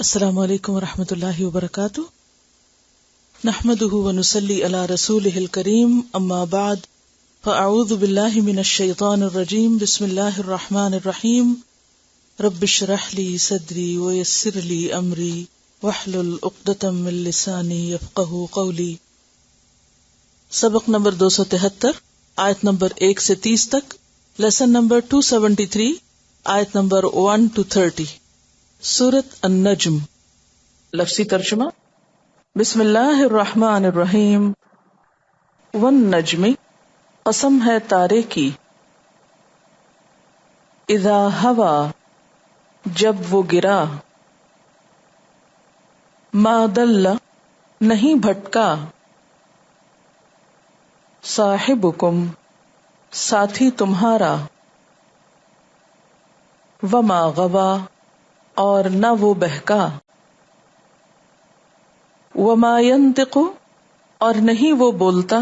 السلام علیکم ورحمۃ اللہ وبرکاتہ، نحمده ونصلی علی رسولہ الکریم، اما بعد فاعوذ باللہ من الشیطان الرجیم، بسم اللہ الرحمن الرحیم، رب اشرح لی صدری ویسر لی امری واحلل عقدۃ من لسانی یفقہوا قولی۔ سبق نمبر 273، آیت نمبر 1 سے 30 تک، لیسن نمبر 273، آیت نمبر 1 to 30، سورۃ النجم۔ لفظی ترجمہ، بسم اللہ الرحمن الرحیم۔ والنجم، قسم ہے تارے کی، اذا ہوا، جب وہ گرا، ما ضل، نہیں بھٹکا، صاحبکم، ساتھی تمہارا، وما غوا، اور نہ وہ بہکا، وما ینطق، اور نہیں وہ بولتا،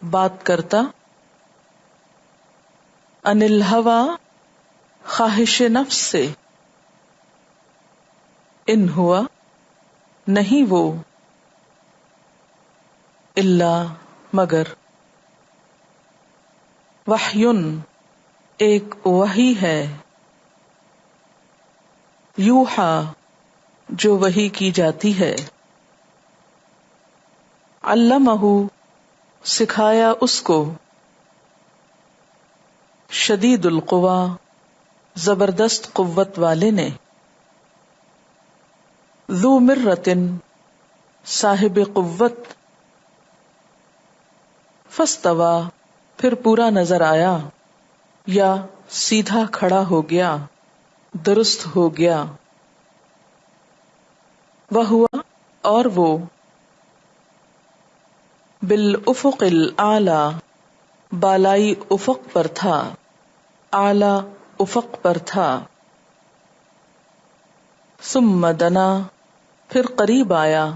بات کرتا، عن الہوی، خواہش نفس سے، ان ہوا، نہیں وہ، الا، مگر، وحی، ایک وحی ہے، یوحا، جو وحی کی جاتی ہے، علمہ، سکھایا اس کو، شدید القوی، زبردست قوت والے نے، ذو مرۃ، صاحب قوت، فاستوی، پھر پورا نظر آیا، یا سیدھا کھڑا ہو گیا، درست ہو گیا، وہوا، اور وہ، بالافق الاعلی، بالائی افق پر تھا، اعلی افق پر تھا، ثم دنا، پھر قریب آیا،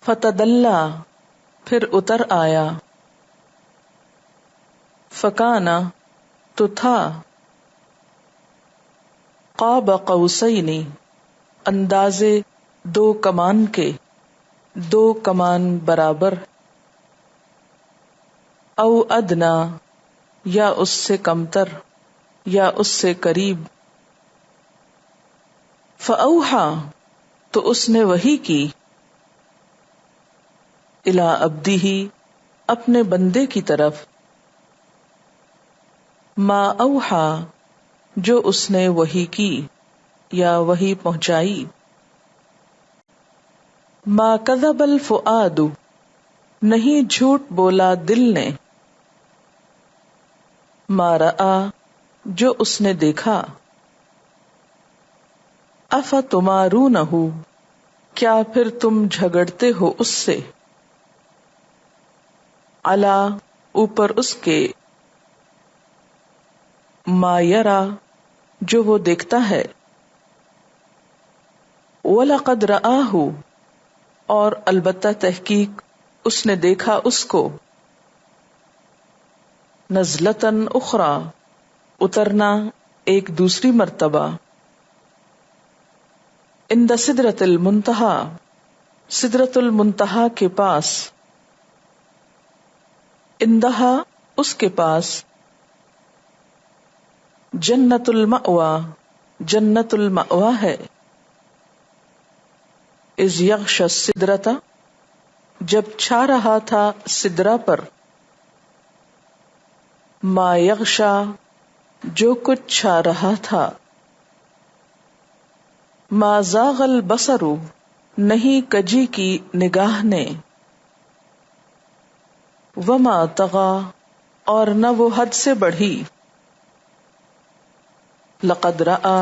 فتدلی، پھر اتر آیا، فکانا، تو تھا، قاب قوسین، اندازے دو کمان کے، دو کمان برابر، او ادنا، یا اس سے کمتر، یا اس سے قریب، فاوحا، تو اس نے وحی کی، الی عبدہ، اپنے بندے کی طرف، ما اوحا، جو اس نے وحی کی یا وحی پہنچائی، ما کذب الفؤاد، نہیں جھوٹ بولا دل نے، ما رآ، جو اس نے دیکھا، افتمارونہ، کیا پھر تم جھگڑتے ہو اس سے، علی، اوپر اس کے، ما یرا، جو وہ دیکھتا ہے، وَلَقَدْ رَآهُ، اور البتہ تحقیق اس نے دیکھا اس کو، نزلۃ اخری، اترنا ایک دوسری مرتبہ، عند سدرۃ المنتہی، سدرۃ المنتہی کے پاس، عندہا، اس کے پاس، جنت المأوی، جنت المأوی ہے، اذ یغشی السدرۃ، جب چھا رہا تھا سدرہ پر، ما یغشی، جو کچھ چھا رہا تھا، ما زاغ البصر، نہیں کجی کی نگاہ نے، وما طغی، اور نہ وہ حد سے بڑھی، لقد رآ،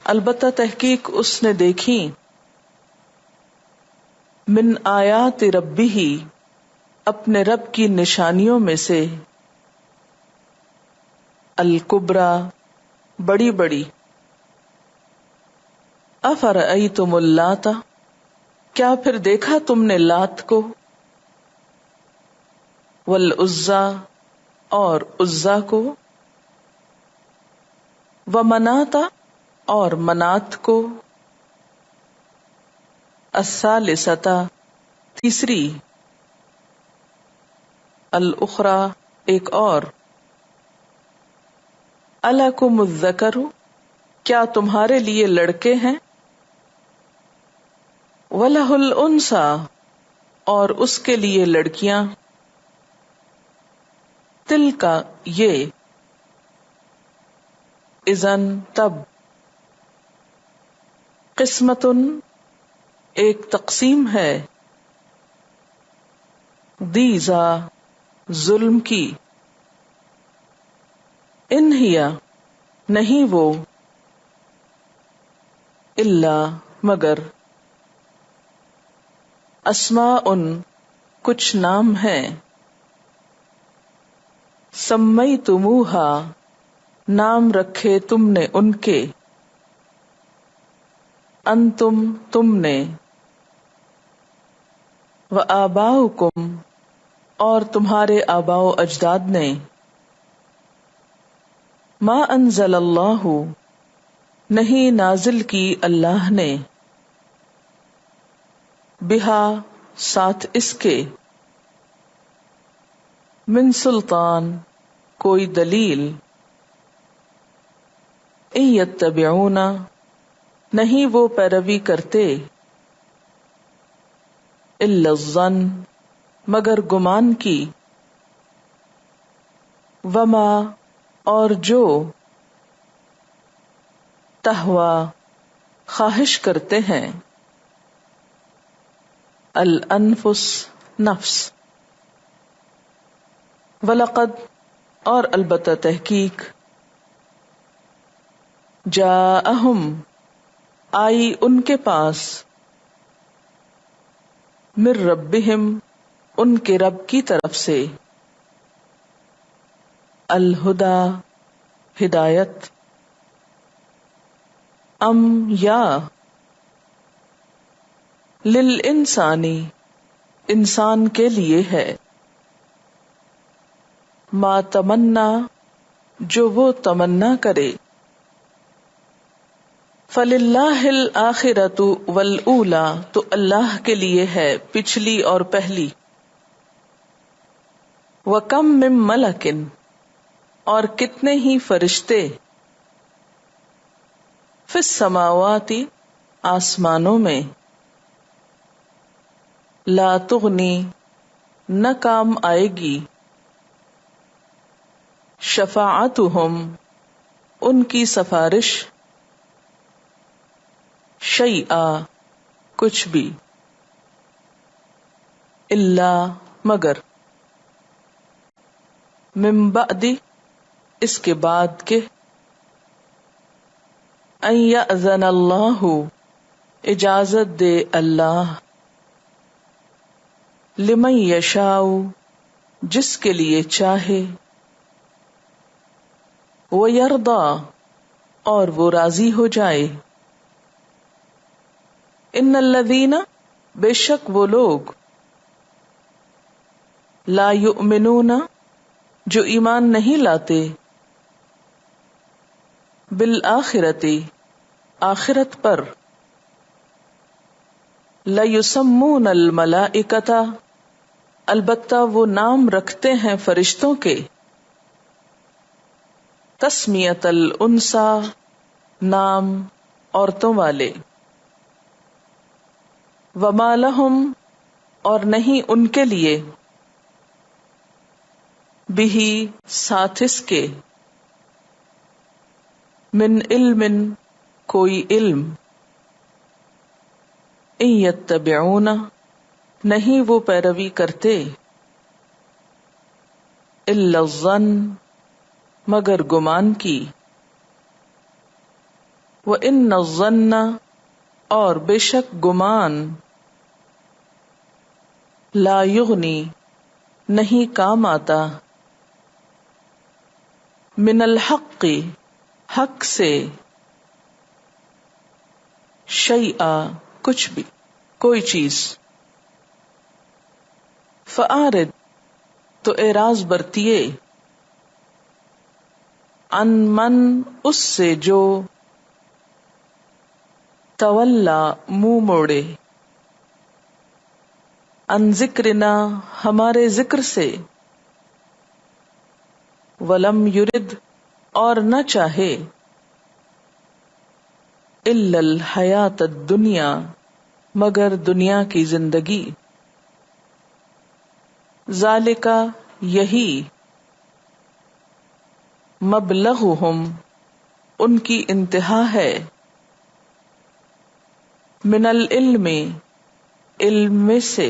البتہ تحقیق اس نے دیکھی، من آیات ربہ، اپنے رب کی نشانیوں میں سے، الکبریٰ، بڑی بڑی، افرأیتم اللات، کیا پھر دیکھا تم نے لات کو، والعزیٰ، اور عزیٰ کو، ومناۃ، اور منات کو، الثالثۃ تیسری، الاخری ایک اور، الکم الذکر کیا تمہارے لیے لڑکے ہیں، وَلَهُ الْأُنْثَى اور اس کے لیے لڑکیاں، تلک یہ، اذن تب، قسمۃ ایک تقسیم ہے، دیزا ظلم کی، ان ہی نہیں وہ، الا مگر، اسماء کچھ نام ہیں، سمیتموہا نام رکھے تم نے ان کے، انتم تم نے، وآباؤکم اور تمہارے آباء و اجداد نے، ما انزل اللہ نہیں نازل کی اللہ نے، بہا ساتھ اس کے، من سلطان کوئی دلیل، ان یتبعون نہیں وہ پیروی کرتے، الا الظن مگر گمان کی، وما اور جو، تہوا خواہش کرتے ہیں، الانفس نفس، وَلَقَدْ اور البتہ تحقیق، جاءہم آئی ان کے پاس، من ربہم ان کے رب کی طرف سے، الہدی ہدایت، ام یا، للانسانی انسان کے لیے ہے، ما تمنا جو وہ تمنا کرے، فللہ الآخرۃ والأولی تو اللہ کے لیے ہے پچھلی اور پہلی، وکم من ملک اور کتنے ہی فرشتے، فی السماوات آسمانوں میں، لا تغنی نہ کام آئے گی، شفاعتہم ان کی سفارش، شیئا کچھ بھی، الا مگر، من بعد اس کے بعد کے، ان یأذن اللہ اجازت دے اللہ، لمن یشاء جس کے لیے چاہے، ویرضی اور وہ راضی ہو جائے، ان الذین بے شک وہ لوگ، لا یؤمنون جو ایمان نہیں لاتے، بالآخرۃ آخرت پر، لیسمون الملائکۃ البتہ وہ نام رکھتے ہیں فرشتوں کے، تسمیۃ الانثی نام عورتوں والے، وما لہم اور نہیں ان کے لیے، بہ ساتھ اس کے، من علم کوئی علم، ان یتبعون نہیں وہ پیروی کرتے، الا الظن مگر گمان کی، وان الظن اور بے شک گمان، لا یغنی نہیں کام آتا، من الحق حق سے، شیئا کچھ بھی کوئی چیز، فأعرض تو اعراض برتیے، عن من اس سے جو، تولا منہ موڑے، عن ذکرنا ہمارے ذکر سے، ولم یرد اور نہ چاہے، الا الحیات الدنیا مگر دنیا کی زندگی، ذالک یہی، مبلغہم ان کی انتہا ہے، من العلم علم میں سے،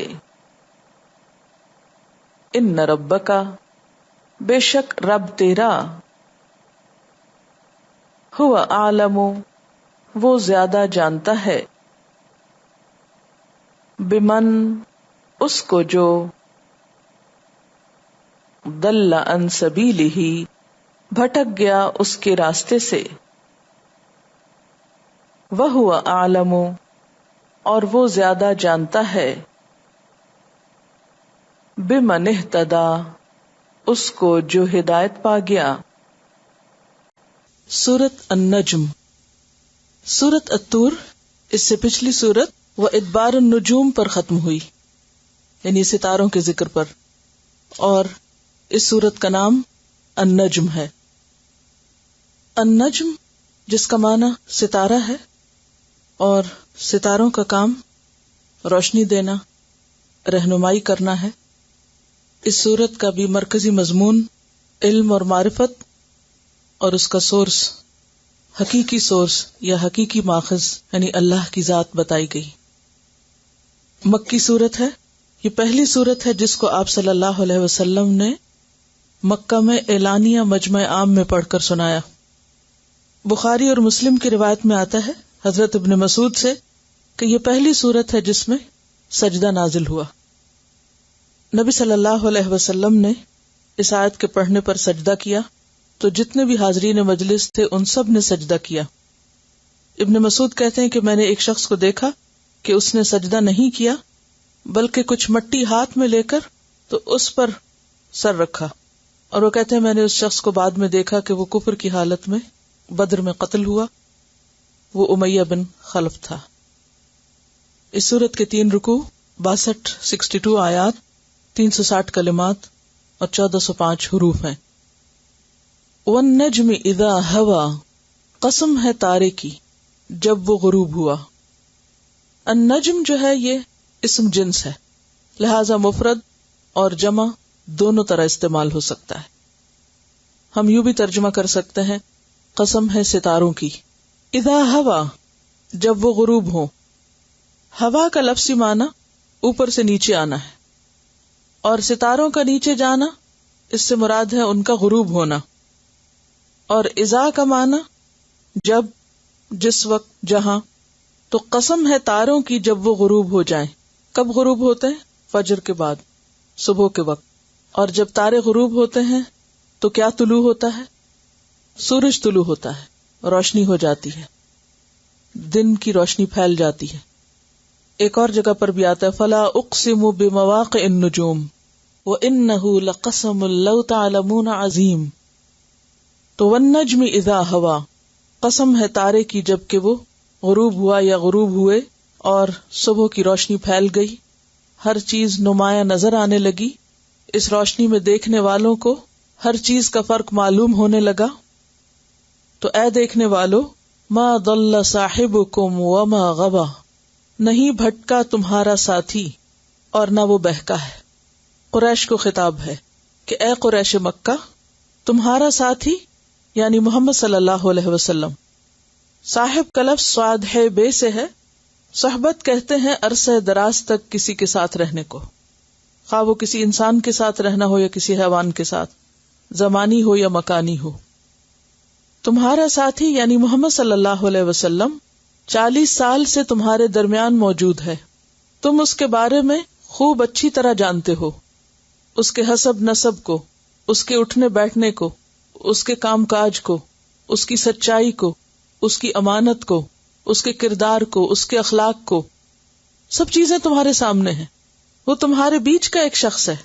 ان ربک بے شک رب تیرا، هو اعلم وہ زیادہ جانتا ہے، بمن اس کو جو، ضل عن سبیلہ بھٹک گیا اس کے راستے سے، وہو اعلم اور وہ زیادہ جانتا ہے، بمن اہتدی اس کو جو ہدایت پا گیا۔ سورۃ النجم، سورۃ الطور اس سے پچھلی سورت وادبار النجوم پر ختم ہوئی، یعنی ستاروں کے ذکر پر، اور اس سورت کا نام النجم ہے۔ النجم جس کا معنی ستارہ ہے، اور ستاروں کا کام روشنی دینا، رہنمائی کرنا ہے۔ اس سورت کا بھی مرکزی مضمون علم اور معرفت، اور اس کا سورس، حقیقی سورس یا حقیقی ماخذ یعنی اللہ کی ذات بتائی گئی۔ مکی سورت ہے، یہ پہلی سورت ہے جس کو آپ صلی اللہ علیہ وسلم نے مکہ میں اعلانیہ مجمع عام میں پڑھ کر سنایا۔ بخاری اور مسلم کی روایت میں آتا ہے حضرت ابن مسعود سے کہ یہ پہلی سورت ہے جس میں سجدہ نازل ہوا۔ نبی صلی اللہ علیہ وسلم نے اس آیت کے پڑھنے پر سجدہ کیا تو جتنے بھی حاضرین مجلس تھے ان سب نے سجدہ کیا۔ ابن مسعود کہتے ہیں کہ میں نے ایک شخص کو دیکھا کہ اس نے سجدہ نہیں کیا بلکہ کچھ مٹی ہاتھ میں لے کر تو اس پر سر رکھا، اور وہ کہتے ہیں میں نے اس شخص کو بعد میں دیکھا کہ وہ کفر کی حالت میں بدر میں قتل ہوا، وہ امیہ بن خلف تھا۔ اس سورت کے 3 رکوع، 62 آیات، 360 کلمات اور 1405 حروف ہیں۔ والنجم اذا ہوا، قسم ہے تارے کی جب وہ غروب ہوا۔ النجم جو ہے یہ اسم جنس ہے، لہذا مفرد اور جمع دونوں طرح استعمال ہو سکتا ہے۔ ہم یوں بھی ترجمہ کر سکتے ہیں قسم ہے ستاروں کی، اذا ہوا جب وہ غروب ہو۔ ہوا کا لفظی معنی اوپر سے نیچے آنا ہے، اور ستاروں کا نیچے جانا اس سے مراد ہے ان کا غروب ہونا، اور اذا کا معنی جب، جس وقت، جہاں۔ تو قسم ہے تاروں کی جب وہ غروب ہو جائیں۔ کب غروب ہوتے ہیں؟ فجر کے بعد، صبح کے وقت۔ اور جب تارے غروب ہوتے ہیں تو کیا طلوع ہوتا ہے؟ سورج طلوع ہوتا ہے، روشنی ہو جاتی ہے، دن کی روشنی پھیل جاتی ہے۔ ایک اور جگہ پر بھی آتا ہے فلا اقسم بمواقع النجوم وانه لقسم لو تعلمون عظیم۔ تو والنجم اذا ہوا، قسم ہے تارے کی جب کہ وہ غروب ہوا یا غروب ہوئے اور صبح کی روشنی پھیل گئی، ہر چیز نمایاں نظر آنے لگی، اس روشنی میں دیکھنے والوں کو ہر چیز کا فرق معلوم ہونے لگا۔ تو اے دیکھنے والو، ما ضل صاحبکم وما غوا، نہیں بھٹکا تمہارا ساتھی اور نہ وہ بہکا ہے۔ قریش کو خطاب ہے کہ اے قریش مکہ، تمہارا ساتھی یعنی محمد صلی اللہ علیہ وسلم۔ صاحب کا لفظ صاد ہے بے سے ہے، صحبت کہتے ہیں عرصہ دراز تک کسی کے ساتھ رہنے کو، خواہ وہ کسی انسان کے ساتھ رہنا ہو یا کسی حیوان کے ساتھ، زمانی ہو یا مکانی ہو۔ تمہارا ساتھی یعنی محمد صلی اللہ علیہ وسلم 40 سال سے تمہارے درمیان موجود ہے، تم اس کے بارے میں خوب اچھی طرح جانتے ہو، اس کے حسب نسب کو، اس کے اٹھنے بیٹھنے کو، اس کے کام کاج کو، اس کی سچائی کو، اس کی امانت کو، اس کے کردار کو، اس کے اخلاق کو، سب چیزیں تمہارے سامنے ہیں۔ وہ تمہارے بیچ کا ایک شخص ہے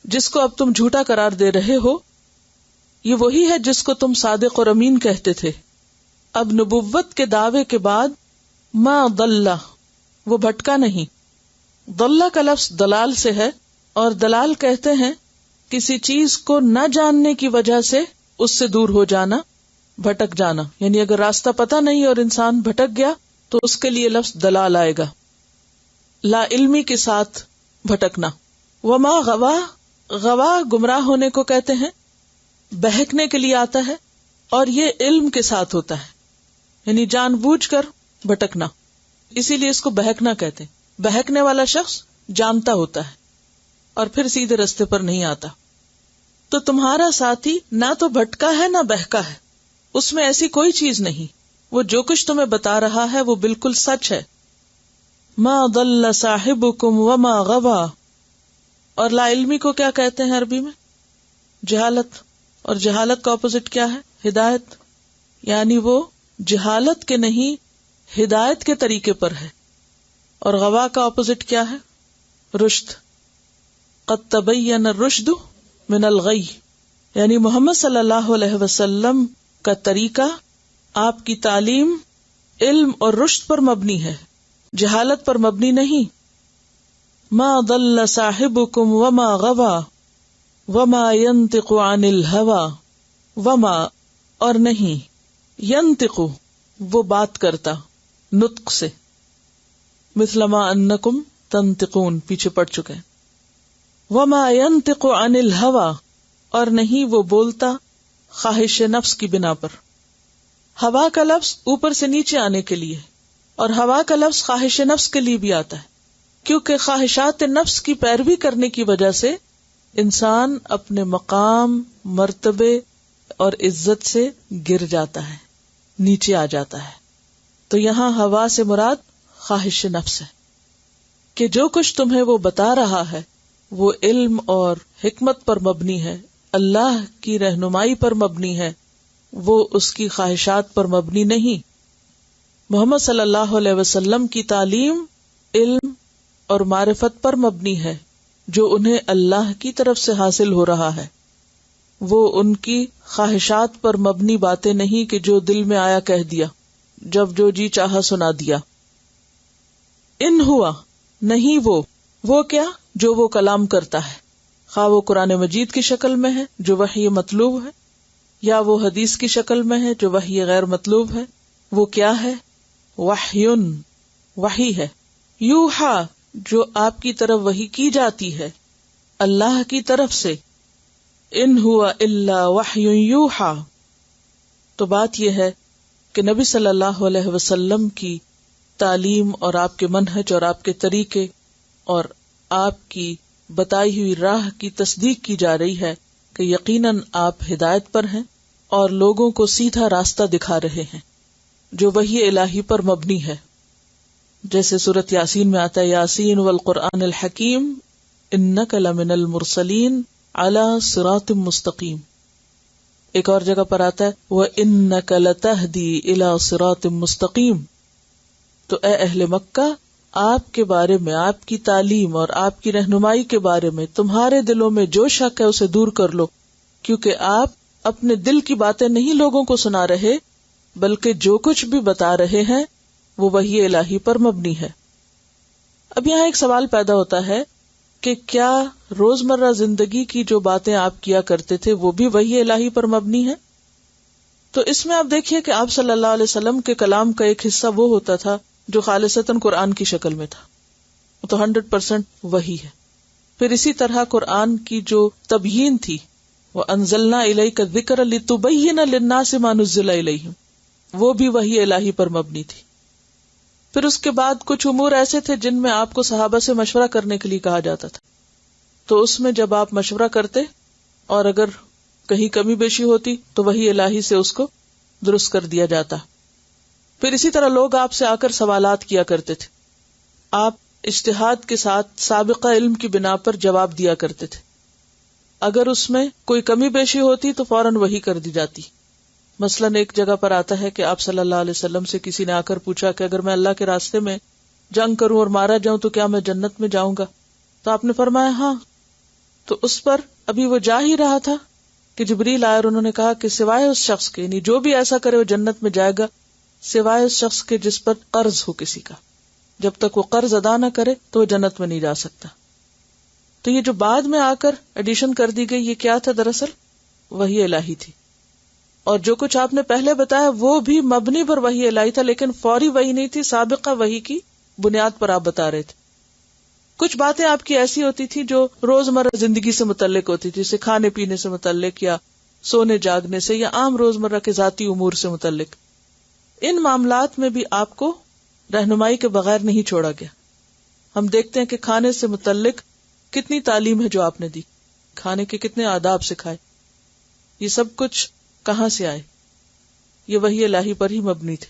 جس کو اب تم جھوٹا قرار دے رہے ہو، یہ وہی ہے جس کو تم صادق اور امین کہتے تھے۔ اب نبوت کے دعوے کے بعد ما ضل، وہ بھٹکا نہیں. ضل کا لفظ دلال سے ہے، اور دلال کہتے ہیں کسی چیز کو نہ جاننے کی وجہ سے اس سے دور ہو جانا، بھٹک جانا. یعنی اگر راستہ پتہ نہیں اور انسان بھٹک گیا تو اس کے لیے لفظ دلال آئے گا. لا علمی کے ساتھ بھٹکنا. وما غوا، غوا گمراہ ہونے کو کہتے ہیں، بہکنے کے لیے آتا ہے، اور یہ علم کے ساتھ ہوتا ہے، یعنی جان بوجھ کر بھٹکنا. اسی لیے اس کو بہکنا کہتے ہیں. بہکنے والا شخص جانتا ہوتا ہے اور پھر سیدھے رستے پر نہیں آتا. تو تمہارا ساتھی نہ تو بھٹکا ہے نہ بہکا ہے، اس میں ایسی کوئی چیز نہیں. وہ جو کچھ تمہیں بتا رہا ہے وہ بالکل سچ ہے. ما ضل صاحبکم وما غوا. اور لا علمی کو کیا کہتے ہیں عربی میں؟ جہالت. اور جہالت کا اپوزٹ کیا ہے؟ ہدایت. یعنی وہ جہالت کے نہیں ہدایت کے طریقے پر ہے. اور غوا کا اپوزٹ کیا ہے؟ رشد. قد تبین الرشد من الغی. یعنی محمد صلی اللہ علیہ وسلم کا طریقہ، آپ کی تعلیم علم اور رشد پر مبنی ہے، جہالت پر مبنی نہیں. ما ضل صاحبکم وما غوا وما ينطق عن الهوى. وما اور نہیں، ينطق وہ بات کرتا، نطق سے، مثل ما انکم تنطقون پیچھے پڑ چکے. وما ينطق عن الهوى اور نہیں وہ بولتا خواہش نفس کی بنا پر. ہوا کا لفظ اوپر سے نیچے آنے کے لیے، اور ہوا کا لفظ خواہش نفس کے لیے بھی آتا ہے، کیونکہ خواہشات نفس کی پیروی کرنے کی وجہ سے انسان اپنے مقام، مرتبے اور عزت سے گر جاتا ہے، نیچے آ جاتا ہے. تو یہاں ہوا سے مراد خواہش نفس ہے، کہ جو کچھ تمہیں وہ بتا رہا ہے وہ علم اور حکمت پر مبنی ہے، اللہ کی رہنمائی پر مبنی ہے، وہ اس کی خواہشات پر مبنی نہیں. محمد صلی اللہ علیہ وسلم کی تعلیم علم اور معرفت پر مبنی ہے، جو انہیں اللہ کی طرف سے حاصل ہو رہا ہے. وہ ان کی خواہشات پر مبنی باتیں نہیں کہ جو دل میں آیا کہہ دیا، جب جو جی چاہا سنا دیا. ان ہوا نہیں وہ کیا جو وہ کلام کرتا ہے، خواہ وہ قرآن مجید کی شکل میں ہے جو وحی مطلوب ہے، یا وہ حدیث کی شکل میں ہے جو وحی غیر مطلوب ہے. وہ کیا ہے؟ وحیٌ وحی ہے. یوحا جو آپ کی طرف وحی کی جاتی ہے اللہ کی طرف سے. ان ہوا الا وحی یوحا. تو بات یہ ہے کہ نبی صلی اللہ علیہ وسلم کی تعلیم اور آپ کے منہج اور آپ کے طریقے اور آپ کی بتائی ہوئی راہ کی تصدیق کی جا رہی ہے کہ یقیناً آپ ہدایت پر ہیں اور لوگوں کو سیدھا راستہ دکھا رہے ہیں جو وحی الہی پر مبنی ہے. جیسے سورۃ یاسین میں آتا ہے یاسین والقرآن الحکیم انک لمن المرسلین علی صراط مستقیم. ایک اور جگہ پر آتا ہے وانک لتہدی الی صراط مستقیم. تو اے اہل مکہ، آپ کے بارے میں، آپ کی تعلیم اور آپ کی رہنمائی کے بارے میں تمہارے دلوں میں جو شک ہے اسے دور کر لو، کیونکہ آپ اپنے دل کی باتیں نہیں لوگوں کو سنا رہے، بلکہ جو کچھ بھی بتا رہے ہیں وہ وحی الہی پر مبنی ہے. اب یہاں ایک سوال پیدا ہوتا ہے کہ کیا روزمرہ زندگی کی جو باتیں آپ کیا کرتے تھے وہ بھی وحی الہی پر مبنی ہے؟ تو اس میں آپ دیکھیے کہ آپ صلی اللہ علیہ وسلم کے کلام کا ایک حصہ وہ ہوتا تھا جو خالصتاً قرآن کی شکل میں تھا، وہ تو 100% وحی ہے. پھر اسی طرح قرآن کی جو تبیین تھی، وَأَنزَلْنَا إِلَيْكَ الذِّكْرَ لِتُبَيِّنَ لِلنَّاسِ مَا نُزِّلَ إِلَيْهِمْ، وہ بھی وحی الہی پر مبنی تھی. پھر اس کے بعد کچھ امور ایسے تھے جن میں آپ کو صحابہ سے مشورہ کرنے کے لیے کہا جاتا تھا، تو اس میں جب آپ مشورہ کرتے اور اگر کہیں کمی بیشی ہوتی تو وحی الہی سے اس کو درست کر دیا جاتا. پھر اسی طرح لوگ آپ سے آ کر سوالات کیا کرتے تھے، آپ اجتہاد کے ساتھ سابقہ علم کی بنا پر جواب دیا کرتے تھے. اگر اس میں کوئی کمی بیشی ہوتی تو فوراً وحی کر دی جاتی. مثلاً ایک جگہ پر آتا ہے کہ آپ صلی اللہ علیہ وسلم سے کسی نے آ کر پوچھا کہ اگر میں اللہ کے راستے میں جنگ کروں اور مارا جاؤں تو کیا میں جنت میں جاؤں گا؟ تو آپ نے فرمایا ہاں. تو اس پر ابھی وہ جا ہی رہا تھا کہ جبریل آئے اور انہوں نے کہا کہ سوائے اس شخص کے، یعنی جو بھی ایسا کرے وہ جنت میں جائے گا سوائے اس شخص کے جس پر قرض ہو کسی کا. جب تک وہ قرض ادا نہ کرے تو وہ جنت میں نہیں جا سکتا. تو یہ جو بعد میں آ کر ایڈیشن کر دی گئی، یہ کیا تھا؟ دراصل وحی الہی تھی. اور جو کچھ آپ نے پہلے بتایا وہ بھی مبنی پر وحی الہی تھا، لیکن فوری وحی نہیں تھی، سابقہ وحی کی بنیاد پر آپ بتا رہے تھے. کچھ باتیں آپ کی ایسی ہوتی تھی جو روزمرہ زندگی سے متعلق ہوتی تھی، جیسے کھانے پینے سے متعلق یا سونے جاگنے سے یا عام روزمرہ کے ذاتی امور سے متعلق. ان معاملات میں بھی آپ کو رہنمائی کے بغیر نہیں چھوڑا گیا. ہم دیکھتے ہیں کہ کھانے سے متعلق کتنی تعلیم ہے جو آپ نے دی، کھانے کے کتنے آداب سکھائے. یہ سب کچھ کہاں سے آئے؟ یہ وحی الہی پر ہی مبنی تھے.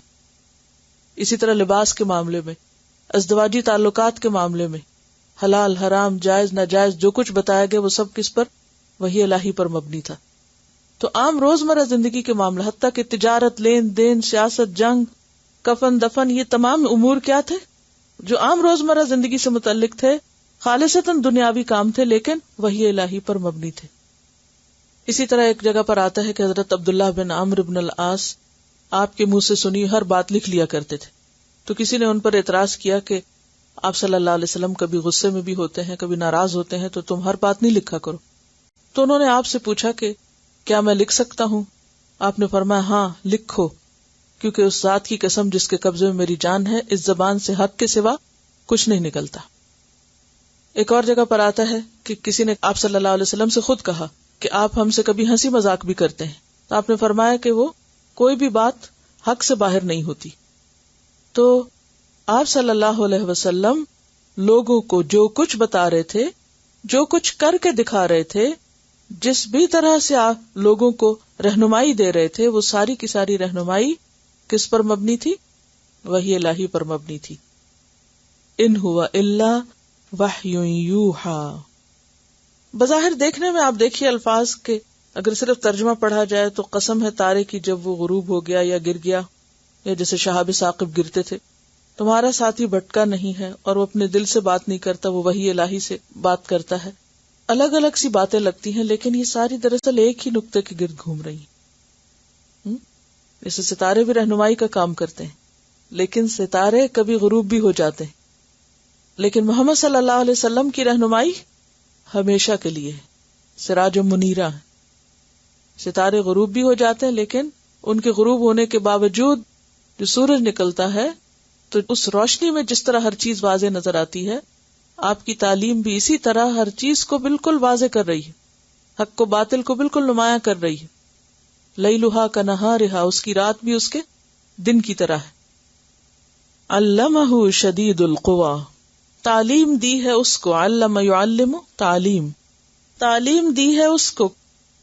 اسی طرح لباس کے معاملے میں، ازدواجی تعلقات کے معاملے میں، حلال حرام جائز ناجائز جو کچھ بتایا گیا وہ سب کس پر؟ وحی الہی پر مبنی تھا. تو عام روزمرہ زندگی کے معاملے، حتیٰ کہ تجارت، لین دین، سیاست، جنگ، کفن دفن، یہ تمام امور کیا تھے جو عام روزمرہ زندگی سے متعلق تھے، خالصتاً دنیاوی کام تھے لیکن وحی الہی پر مبنی تھے. اسی طرح ایک جگہ پر آتا ہے کہ حضرت عبداللہ بن عمرو بن العاص آپ کے منہ سے سنی ہر بات لکھ لیا کرتے تھے. تو کسی نے ان پر اعتراض کیا کہ آپ صلی اللہ علیہ وسلم کبھی غصے میں بھی ہوتے ہیں، کبھی ناراض ہوتے ہیں، تو تم ہر بات نہیں لکھا کرو. تو انہوں نے آپ سے پوچھا کہ کیا میں لکھ سکتا ہوں؟ آپ نے فرمایا ہاں لکھو، کیونکہ اس ذات کی قسم جس کے قبضے میں میری جان ہے، اس زبان سے حق کے سوا کچھ نہیں نکلتا. ایک اور جگہ پر آتا ہے کہ کسی نے آپ صلی اللہ علیہ وسلم سے خود کہا کہ آپ ہم سے کبھی ہنسی مذاق بھی کرتے ہیں، تو آپ نے فرمایا کہ وہ کوئی بھی بات حق سے باہر نہیں ہوتی. تو آپ صلی اللہ علیہ وسلم لوگوں کو جو کچھ بتا رہے تھے، جو کچھ کر کے دکھا رہے تھے، جس بھی طرح سے آپ لوگوں کو رہنمائی دے رہے تھے، وہ ساری کی ساری رہنمائی کس پر مبنی تھی؟ وحی الہی پر مبنی تھی. ان ہوا الا وحی یوحا. بظاہر دیکھنے میں آپ دیکھیے الفاظ کے، اگر صرف ترجمہ پڑھا جائے تو قسم ہے تارے کی جب وہ غروب ہو گیا یا گر گیا، یا جیسے شہاب ثاقب گرتے تھے. تمہارا ساتھی بھٹکا نہیں ہے اور وہ اپنے دل سے بات نہیں کرتا، وہ وحی الہی سے بات کرتا ہے. الگ الگ سی باتیں لگتی ہیں لیکن یہ ساری دراصل ایک ہی نقطے کے گرد گھوم رہی ہیں. جیسے ستارے بھی رہنمائی کا کام کرتے ہیں، لیکن ستارے کبھی غروب بھی ہو جاتے ہیں، لیکن محمد صلی اللہ علیہ وسلم کی رہنمائی ہمیشہ کے لیے سراج و منیرہ. ستارے غروب بھی ہو جاتے ہیں لیکن ان کے غروب ہونے کے باوجود جو سورج نکلتا ہے تو اس روشنی میں جس طرح ہر چیز واضح نظر آتی ہے، آپ کی تعلیم بھی اسی طرح ہر چیز کو بالکل واضح کر رہی ہے، حق کو باطل کو بالکل نمایاں کر رہی ہے. لیلھا کنہارھا، اس کی رات بھی اس کے دن کی طرح ہے. علمہ شدید القوی، تعلیم دی ہے اس کو، علم یعلم تعلیم، تعلیم دی ہے اس کو.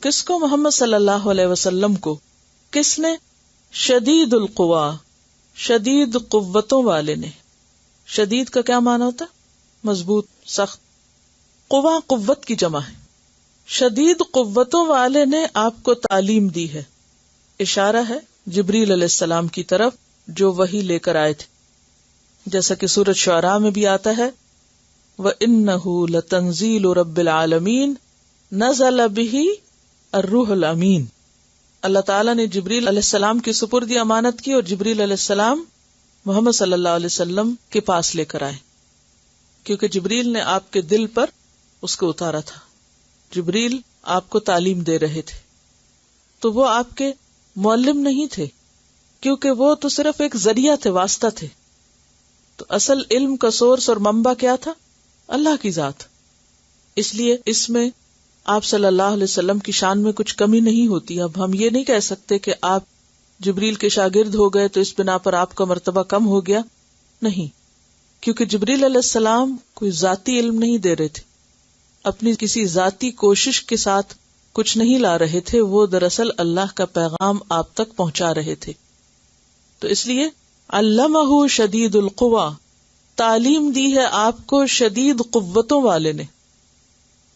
کس کو؟ محمد صلی اللہ علیہ وسلم کو. کس نے؟ شدید القوی، شدید قوتوں والے نے. شدید کا کیا معنی ہوتا ہے؟ مضبوط، سخت. قوا قوت کی جمع ہے. شدید قوتوں والے نے آپ کو تعلیم دی ہے. اشارہ ہے جبریل علیہ السلام کی طرف جو وحی لے کر آئے تھے، جیسا کہ سورۃ شعراء میں بھی آتا ہے وَإِنَّهُ لَتَنزِيلُ رَبِّ الْعَالَمِينَ نَزَلَ بِهِ الرُّوحُ الْأَمِينُ. اللہ تعالیٰ نے جبریل علیہ السلام کی سپردی امانت کی، اور جبریل علیہ السلام محمد صلی اللہ علیہ وسلم کے پاس لے کر آئے، کیونکہ جبریل نے آپ کے دل پر اس کو اتارا تھا. جبریل آپ کو تعلیم دے رہے تھے، تو وہ آپ کے معلم نہیں تھے، کیونکہ وہ تو صرف ایک ذریعہ تھے، واسطہ تھے. تو اصل علم کا سورس اور منبع کیا تھا؟ اللہ کی ذات. اس لیے اس میں آپ صلی اللہ علیہ وسلم کی شان میں کچھ کمی نہیں ہوتی. اب ہم یہ نہیں کہہ سکتے کہ آپ جبریل کے شاگرد ہو گئے تو اس بنا پر آپ کا مرتبہ کم ہو گیا، نہیں، کیونکہ جبریل علیہ السلام کوئی ذاتی علم نہیں دے رہے تھے، اپنی کسی ذاتی کوشش کے ساتھ کچھ نہیں لا رہے تھے، وہ دراصل اللہ کا پیغام آپ تک پہنچا رہے تھے. تو اس لیے علمہ شدید القوی، تعلیم دی ہے آپ کو شدید قوتوں والے نے.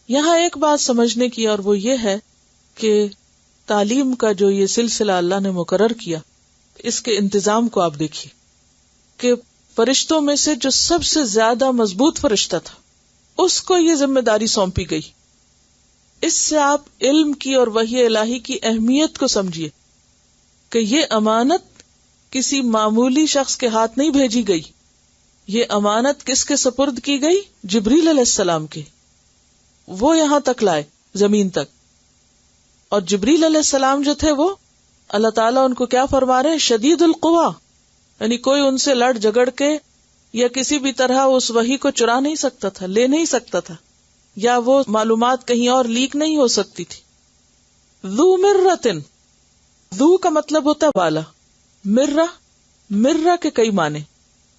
یہاں ایک بات سمجھنے کی، اور وہ یہ ہے کہ تعلیم کا جو یہ سلسلہ اللہ نے مقرر کیا، اس کے انتظام کو آپ دیکھیے کہ فرشتوں میں سے جو سب سے زیادہ مضبوط فرشتہ تھا اس کو یہ ذمہ داری سونپی گئی. اس سے آپ علم کی اور وحی الہی کی اہمیت کو سمجھیے کہ یہ امانت کسی معمولی شخص کے ہاتھ نہیں بھیجی گئی. یہ امانت کس کے سپرد کی گئی؟ جبریل علیہ السلام کی. وہ یہاں تک لائے، زمین تک. اور جبریل علیہ السلام جو تھے وہ اللہ تعالیٰ ان کو کیا فرما رہے ہیں؟ شدید القوا، یعنی کوئی ان سے لڑ جگڑ کے یا کسی بھی طرح اس وحی کو چرا نہیں سکتا تھا، لے نہیں سکتا تھا، یا وہ معلومات کہیں اور لیک نہیں ہو سکتی تھی. ذو مرتن، ذو کا مطلب ہوتا ہے والا، مرہ کے کئی معنی،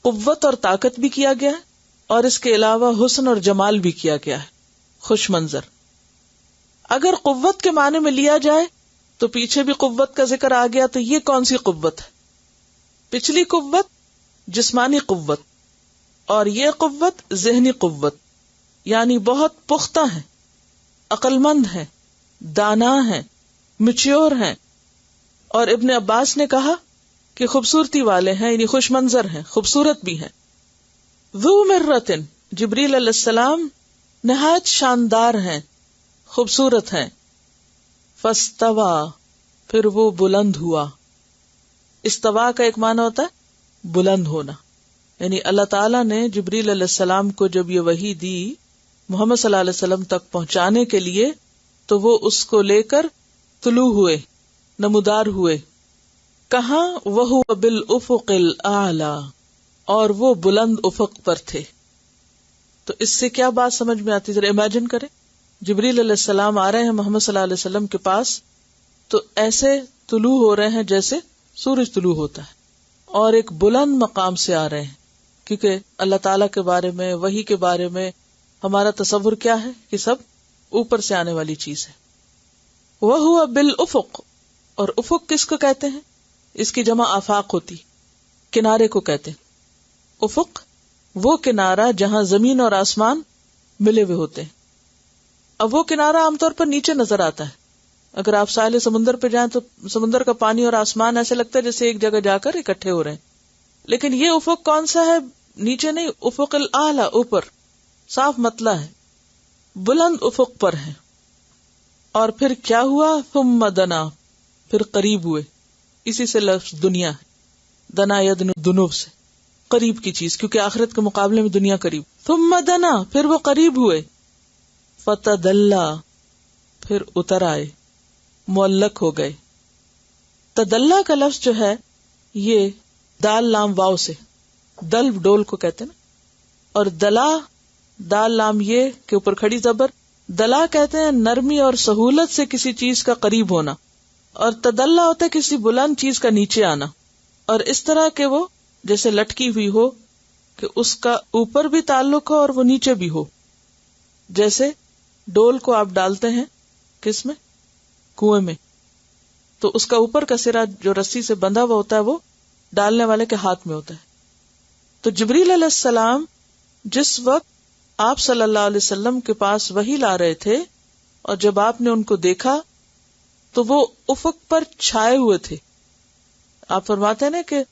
قوت اور طاقت بھی کیا گیا ہے، اور اس کے علاوہ حسن اور جمال بھی کیا گیا ہے، خوش منظر. اگر قوت کے معنی میں لیا جائے تو پیچھے بھی قوت کا ذکر آ گیا، تو یہ کون سی قوت ہے؟ پچھلی قوت جسمانی قوت، اور یہ قوت ذہنی قوت، یعنی بہت پختہ ہیں، عقل مند ہیں، دانا ہیں، میچیور ہیں. اور ابن عباس نے کہا کہ خوبصورتی والے ہیں، یعنی خوش منظر ہیں، خوبصورت بھی ہیں. ذو مرتن، جبریل علیہ السلام نہایت شاندار ہیں، خوبصورت ہیں. فاستوا، پھر وہ بلند ہوا. استوا کا ایک معنی ہوتا ہے بلند ہونا، یعنی اللہ تعالیٰ نے جبریل علیہ السلام کو جب یہ وحی دی محمد صلی اللہ علیہ وسلم تک پہنچانے کے لیے، تو وہ اس کو لے کر طلوع ہوئے، نمودار ہوئے. کہاں؟ وَهُوَ بِالْأُفُقِ الْأَعْلَى، اور وہ بلند افق پر تھے. تو اس سے کیا بات سمجھ میں آتی؟ ذرا امیجن کریں، جبریل علیہ السلام آ رہے ہیں محمد صلی اللہ علیہ وسلم کے پاس، تو ایسے طلوع ہو رہے ہیں جیسے سورج طلوع ہوتا ہے، اور ایک بلند مقام سے آ رہے ہیں، کیونکہ اللہ تعالیٰ کے بارے میں، وحی کے بارے میں ہمارا تصور کیا ہے کہ سب اوپر سے آنے والی چیز ہے. وَهُوَ بِالْأُفُقِ، اور افق کس کو کہتے ہیں؟ اس کی جمع آفاق ہوتی، کنارے کو کہتے ہیں. افق وہ کنارہ جہاں زمین اور آسمان ملے ہوئے ہوتے ہیں. اب وہ کنارہ عام طور پر نیچے نظر آتا ہے. اگر آپ ساحل سمندر پہ جائیں تو سمندر کا پانی اور آسمان ایسے لگتا ہے جیسے ایک جگہ جا کر اکٹھے ہو رہے ہیں. لیکن یہ افق کون سا ہے؟ نیچے نہیں، افق الاعلی، اوپر، صاف متلا ہے، بلند افق پر ہے. اور پھر کیا ہوا؟ ثم دنا، پھر قریب ہوئے. اسی سے لفظ دنیا ہے، دنا یدنو، دنوب سے قریب کی چیز، کیونکہ آخرت کے مقابلے میں دنیا قریب. ثم دنا، پھر وہ قریب ہوئے. فتدلا، پھر اتر آئے، معلق ہو گئے. تدلا کا لفظ جو ہے یہ دال لام واو سے، دل ڈول کو کہتے ہیں نا، اور دلا دال لام یہ کے اوپر کھڑی زبر، دلا کہتے ہیں نرمی اور سہولت سے کسی چیز کا قریب ہونا، اور تدلا ہوتا ہے کسی بلند چیز کا نیچے آنا. اور اس طرح کہ وہ جیسے لٹکی ہوئی ہو، کہ اس کا اوپر بھی تعلق ہو اور وہ نیچے بھی ہو. جیسے ڈول کو آپ ڈالتے ہیں کس میں؟ کنویں میں، تو اس کا اوپر کا سرا جو رسی سے بندھا ہوا ہوتا ہے وہ ڈالنے والے کے ہاتھ میں ہوتا ہے. تو جبریل علیہ السلام جس وقت آپ صلی اللہ علیہ وسلم کے پاس وحی لا رہے تھے، اور جب آپ نے ان کو دیکھا تو وہ افق پر چھائے ہوئے تھے. آپ فرماتے ہیں نا کہ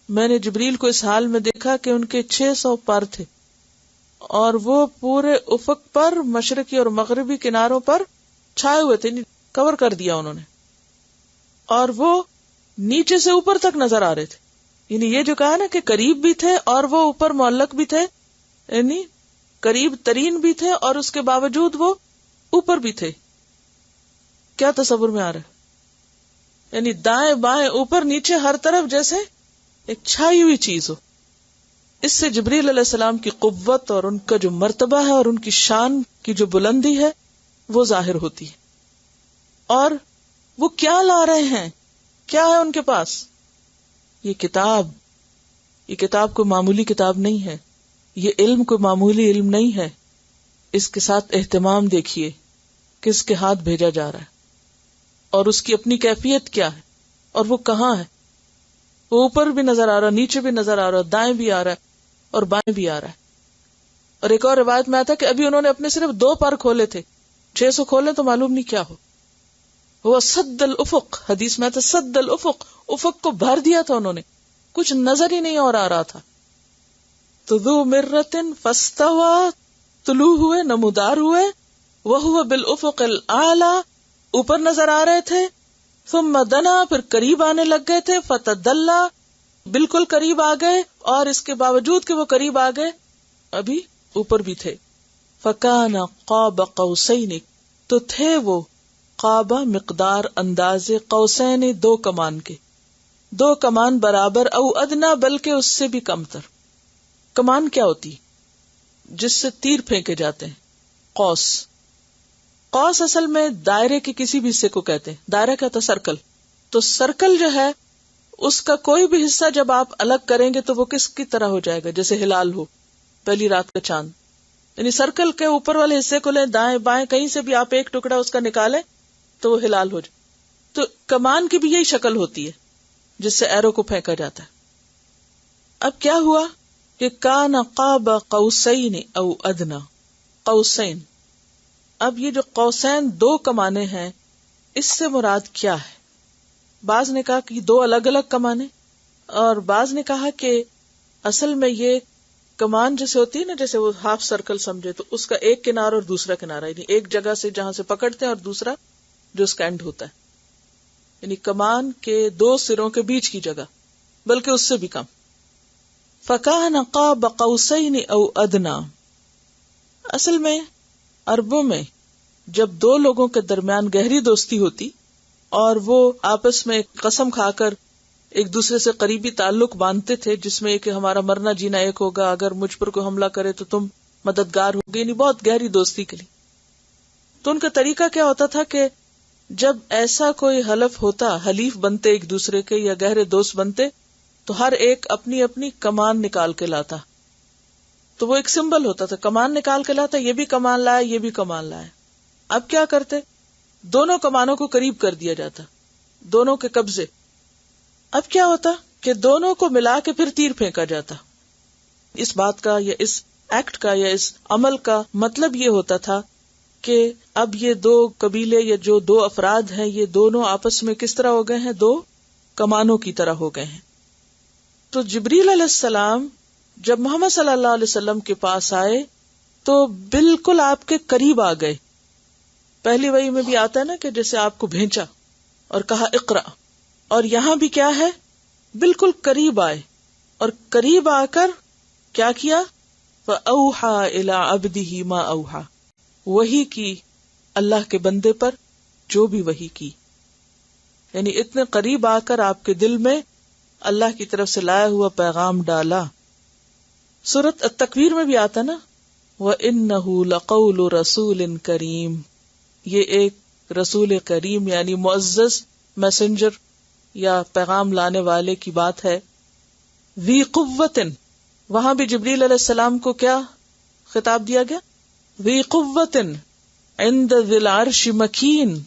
میں نے جبریل کو اس حال میں دیکھا کہ ان کے 600 پر تھے، اور وہ پورے افق پر مشرقی اور مغربی کناروں پر چھائے ہوئے تھے، کور کر دیا انہوں نے، اور وہ نیچے سے اوپر تک نظر آ رہے تھے. یعنی یہ جو کہا نا کہ قریب بھی تھے اور وہ اوپر معلق بھی تھے، یعنی قریب ترین بھی تھے اور اس کے باوجود وہ اوپر بھی تھے. کیا تصور میں آ رہا ہے؟ یعنی دائیں بائیں اوپر نیچے ہر طرف جیسے ایک چھائی ہوئی چیز ہو. اس سے جبریل علیہ السلام کی قوت اور ان کا جو مرتبہ ہے اور ان کی شان کی جو بلندی ہے وہ ظاہر ہوتی ہے. اور وہ کیا لا رہے ہیں؟ کیا ہے ان کے پاس؟ یہ کتاب. یہ کتاب کوئی معمولی کتاب نہیں ہے، یہ علم کوئی معمولی علم نہیں ہے. اس کے ساتھ اہتمام دیکھیے، کس کے ہاتھ بھیجا جا رہا ہے، اور اس کی اپنی کیفیت کیا ہے، اور وہ کہاں ہے. وہ اوپر بھی نظر آ رہا، نیچے بھی نظر آ رہا، دائیں بھی آ رہا ہے اور بائیں بھی آ رہا ہے. اور ایک اور روایت میں آتا ہے کہ ابھی انہوں نے اپنے صرف 2 پر کھولے تھے، 600 کھولے تو معلوم نہیں کیا ہو. وہ سد الافق، حدیث میں آتا سد الافق، افق کو بھر دیا تھا انہوں نے، کچھ نظر ہی نہیں اور آ رہا تھا. تو ذو مرتن فاستوى، طلوع ہوئے، نمودار ہوئے. وهو بالافق الاعلى، اوپر نظر آ رہے تھے. ثم دنا، پھر قریب آنے لگ گئے تھے. فتدلى، بالکل قریب آ گئے، اور اس کے باوجود کہ وہ قریب آ گئے ابھی اوپر بھی تھے. فکان قاب قوسین، تو تھے وہ قاب مقدار اندازے، قوسین 2 کمان کے، 2 کمان برابر، او ادنا بلکہ اس سے بھی کم تر. کمان کیا ہوتی؟ جس سے تیر پھینکے جاتے ہیں، قوس. قوس اصل میں دائرے کے کسی بھی حصے کو کہتے ہیں. دائرہ کیا ہوتا ہے؟ سرکل. تو سرکل جو ہے اس کا کوئی بھی حصہ جب آپ الگ کریں گے تو وہ کس کی طرح ہو جائے گا؟ جیسے ہلال ہو، پہلی رات کا چاند. یعنی سرکل کے اوپر والے حصے کو لیں، دائیں بائیں کہیں سے بھی آپ ایک ٹکڑا اس کا نکالیں تو وہ ہلال ہو جائے. تو کمان کی بھی یہی شکل ہوتی ہے جس سے ایرو کو پھینکا جاتا ہے. اب کیا ہوا کہ کان قاب قوسین او ادنا. قوسین، اب یہ جو قوسین 2 کمانے ہیں، اس سے مراد کیا ہے؟ بعض نے کہا کہ 2 الگ الگ کمانے، اور بعض نے کہا کہ اصل میں یہ کمان جیسے ہوتی ہے نا، جیسے وہ ہاف سرکل سمجھے، تو اس کا ایک کنارہ اور دوسرا کنارہ، یعنی ایک جگہ سے جہاں سے پکڑتے ہیں اور دوسرا جو اس کا اینڈ ہوتا ہے، یعنی کمان کے 2 سروں کے بیچ کی جگہ، بلکہ اس سے بھی کم. فَكَانَ قَابَ قَوْسَيْنِ أَوْ أَدْنَىٰ. اصل میں عربوں میں جب 2 لوگوں کے درمیان گہری دوستی ہوتی اور وہ آپس میں قسم کھا کر ایک دوسرے سے قریبی تعلق باندھتے تھے، جس میں کہ ہمارا مرنا جینا ایک ہوگا، اگر مجھ پر کوئی حملہ کرے تو تم مددگار ہوگے، یعنی بہت گہری دوستی کے لیے. تو ان کا طریقہ کیا ہوتا تھا کہ جب ایسا کوئی حلف ہوتا، حلیف بنتے ایک دوسرے کے یا گہرے دوست بنتے، تو ہر ایک اپنی اپنی کمان نکال کے لاتا. تو وہ ایک سمبل ہوتا تھا، کمان نکال کے لاتا، یہ بھی کمان لایا، یہ بھی کمان لایا. اب کیا کرتے؟ دونوں کمانوں کو قریب کر دیا جاتا، دونوں کے قبضے. اب کیا ہوتا کہ دونوں کو ملا کے پھر تیر پھینکا جاتا. اس بات کا یا اس ایکٹ کا یا اس عمل کا مطلب یہ ہوتا تھا کہ اب یہ 2 قبیلے یا جو 2 افراد ہیں، یہ دونوں آپس میں کس طرح ہو گئے ہیں؟ 2 کمانوں کی طرح ہو گئے ہیں. تو جبریل علیہ السلام جب محمد صلی اللہ علیہ وسلم کے پاس آئے تو بالکل آپ کے قریب آ گئے. پہلی وحی میں بھی آتا ہے نا کہ جیسے آپ کو بھینچا اور کہا اقرا، اور یہاں بھی کیا ہے؟ بالکل قریب آئے، اور قریب آ کر کیا کیا؟ فَأَوْحَى إِلَىٰ عَبْدِهِ مَا أَوْحَى، وحی کی اللہ کے بندے پر جو بھی وحی کی. یعنی اتنے قریب آ کر آپ کے دل میں اللہ کی طرف سے لایا ہوا پیغام ڈالا. سورۃ التکویر میں بھی آتا نا، وَإِنَّهُ لَقَوْلُ رَسُولٍ كَرِيمٍ، یہ ایک رسول کریم یعنی معزز میسنجر یا پیغام لانے والے کی بات ہے. ذی قوت، وہاں بھی جبریل علیہ السلام کو کیا خطاب دیا گیا؟ ذی قوت عند ذی العرش مکین،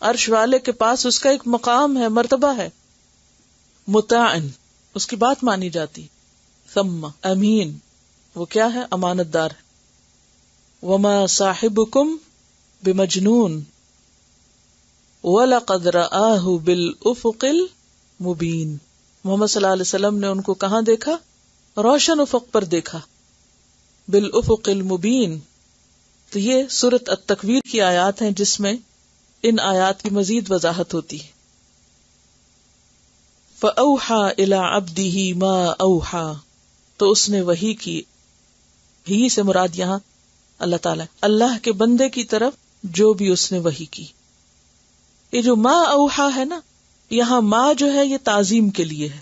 عرش والے کے پاس اس کا ایک مقام ہے، مرتبہ ہے. مطاع، اس کی بات مانی جاتی. ثم امین، وہ کیا ہے؟ امانت دار ہے. وما صاحبکم بمجنون وَلَقَدْ رَآهُ بِالْأُفُقِ الْمُبِينِ. محمد صلی اللہ علیہ وسلم نے ان کو کہاں دیکھا؟ روشن افق پر دیکھا. بالافق المبین. تو یہ سورۃ التکویر کی آیات ہیں جس میں ان آیات کی مزید وضاحت ہوتی ہے. فَأَوْحَى إِلَىٰ عَبْدِهِ مَا أَوْحَى، تو اس نے وحی کی. ہی سے مراد یہاں اللہ تعالیٰ، اللہ کے بندے کی طرف جو بھی اس نے وحی کی. یہ جو ما اوحا ہے نا، یہاں ما جو ہے یہ تعظیم کے لیے ہے.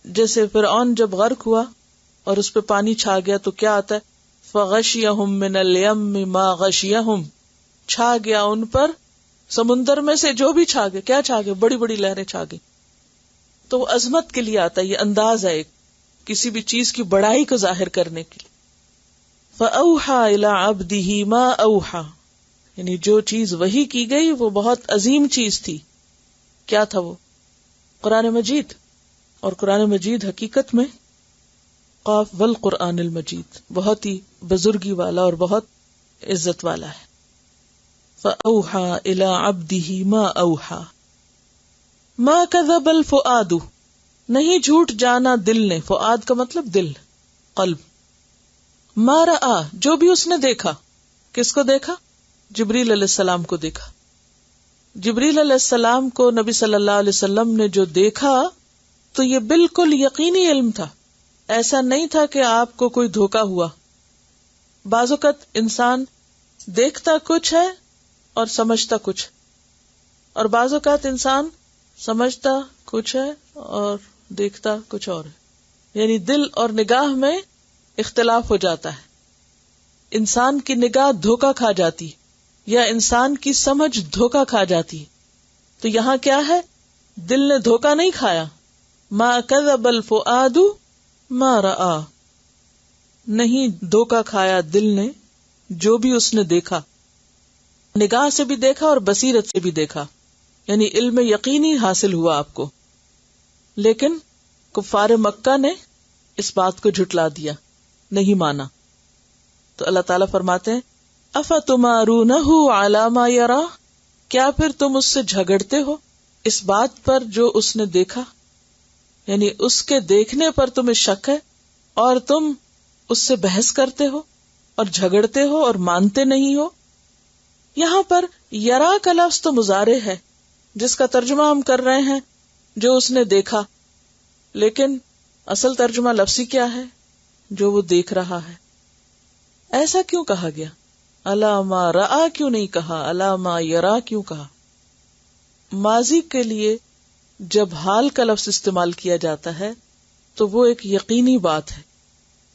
جیسے فرعون جب غرق ہوا اور اس پہ پانی چھا گیا تو کیا آتا ہے؟ فغشیہم من الیم ما غشیہم، چھا گیا ان پر سمندر میں سے جو بھی چھا گئے. کیا چھا گئے؟ بڑی بڑی لہریں چھا گئی. تو وہ عظمت کے لیے آتا ہے، یہ انداز ہے ایک کسی بھی چیز کی بڑائی کو ظاہر کرنے کے لیے. فَأَوْحَى إِلَىٰ عَبْدِهِ مَا أَوْحَى، یعنی جو چیز وحی کی گئی وہ بہت عظیم چیز تھی. کیا تھا وہ؟ قرآن مجید. اور قرآن مجید حقیقت میں قاف والقرآن المجید بہت ہی بزرگی والا اور بہت عزت والا ہے. فَأَوْحَى إِلَىٰ عَبْدِهِ مَا أَوْحَى مَا كَذَبَ الْفُؤَادُ، نہیں جھوٹ جانا دل نے. فؤاد کا مطلب دل، قلب. ما رآ، جو بھی اس نے دیکھا. کس کو دیکھا؟ جبریل علیہ السلام کو دیکھا. جبریل علیہ السلام کو نبی صلی اللہ علیہ وسلم نے جو دیکھا تو یہ بالکل یقینی علم تھا، ایسا نہیں تھا کہ آپ کو کوئی دھوکا ہوا. بعض اوقات انسان دیکھتا کچھ ہے اور سمجھتا کچھ، اور بعض اوقات انسان سمجھتا کچھ ہے اور دیکھتا کچھ اور ہے، یعنی دل اور نگاہ میں اختلاف ہو جاتا ہے. انسان کی نگاہ دھوکا کھا جاتی یا انسان کی سمجھ دھوکا کھا جاتی. تو یہاں کیا ہے؟ دل نے دھوکا نہیں کھایا. ما کذب الفؤاد ما رأى، نہیں دھوکا کھایا دل نے جو بھی اس نے دیکھا. نگاہ سے بھی دیکھا اور بصیرت سے بھی دیکھا، یعنی علم یقینی حاصل ہوا آپ کو. لیکن کفار مکہ نے اس بات کو جھٹلا دیا، نہیں مانا. تو اللہ تعالیٰ فرماتے ہیں افتمارونہ علی ما یرا، کیا پھر تم اس سے جھگڑتے ہو اس بات پر جو اس نے دیکھا، یعنی اس کے دیکھنے پر تمہیں شک ہے اور تم اس سے بحث کرتے ہو اور جھگڑتے ہو اور مانتے نہیں ہو. یہاں پر یرا کا لفظ تو مضارع ہے جس کا ترجمہ ہم کر رہے ہیں جو اس نے دیکھا، لیکن اصل ترجمہ لفظی کیا ہے؟ جو وہ دیکھ رہا ہے. ایسا کیوں کہا گیا؟ الا ما رآ کیوں نہیں کہا؟ الا ما یرا کیوں کہا؟ ماضی کے لیے جب حال کا لفظ استعمال کیا جاتا ہے تو وہ ایک یقینی بات ہے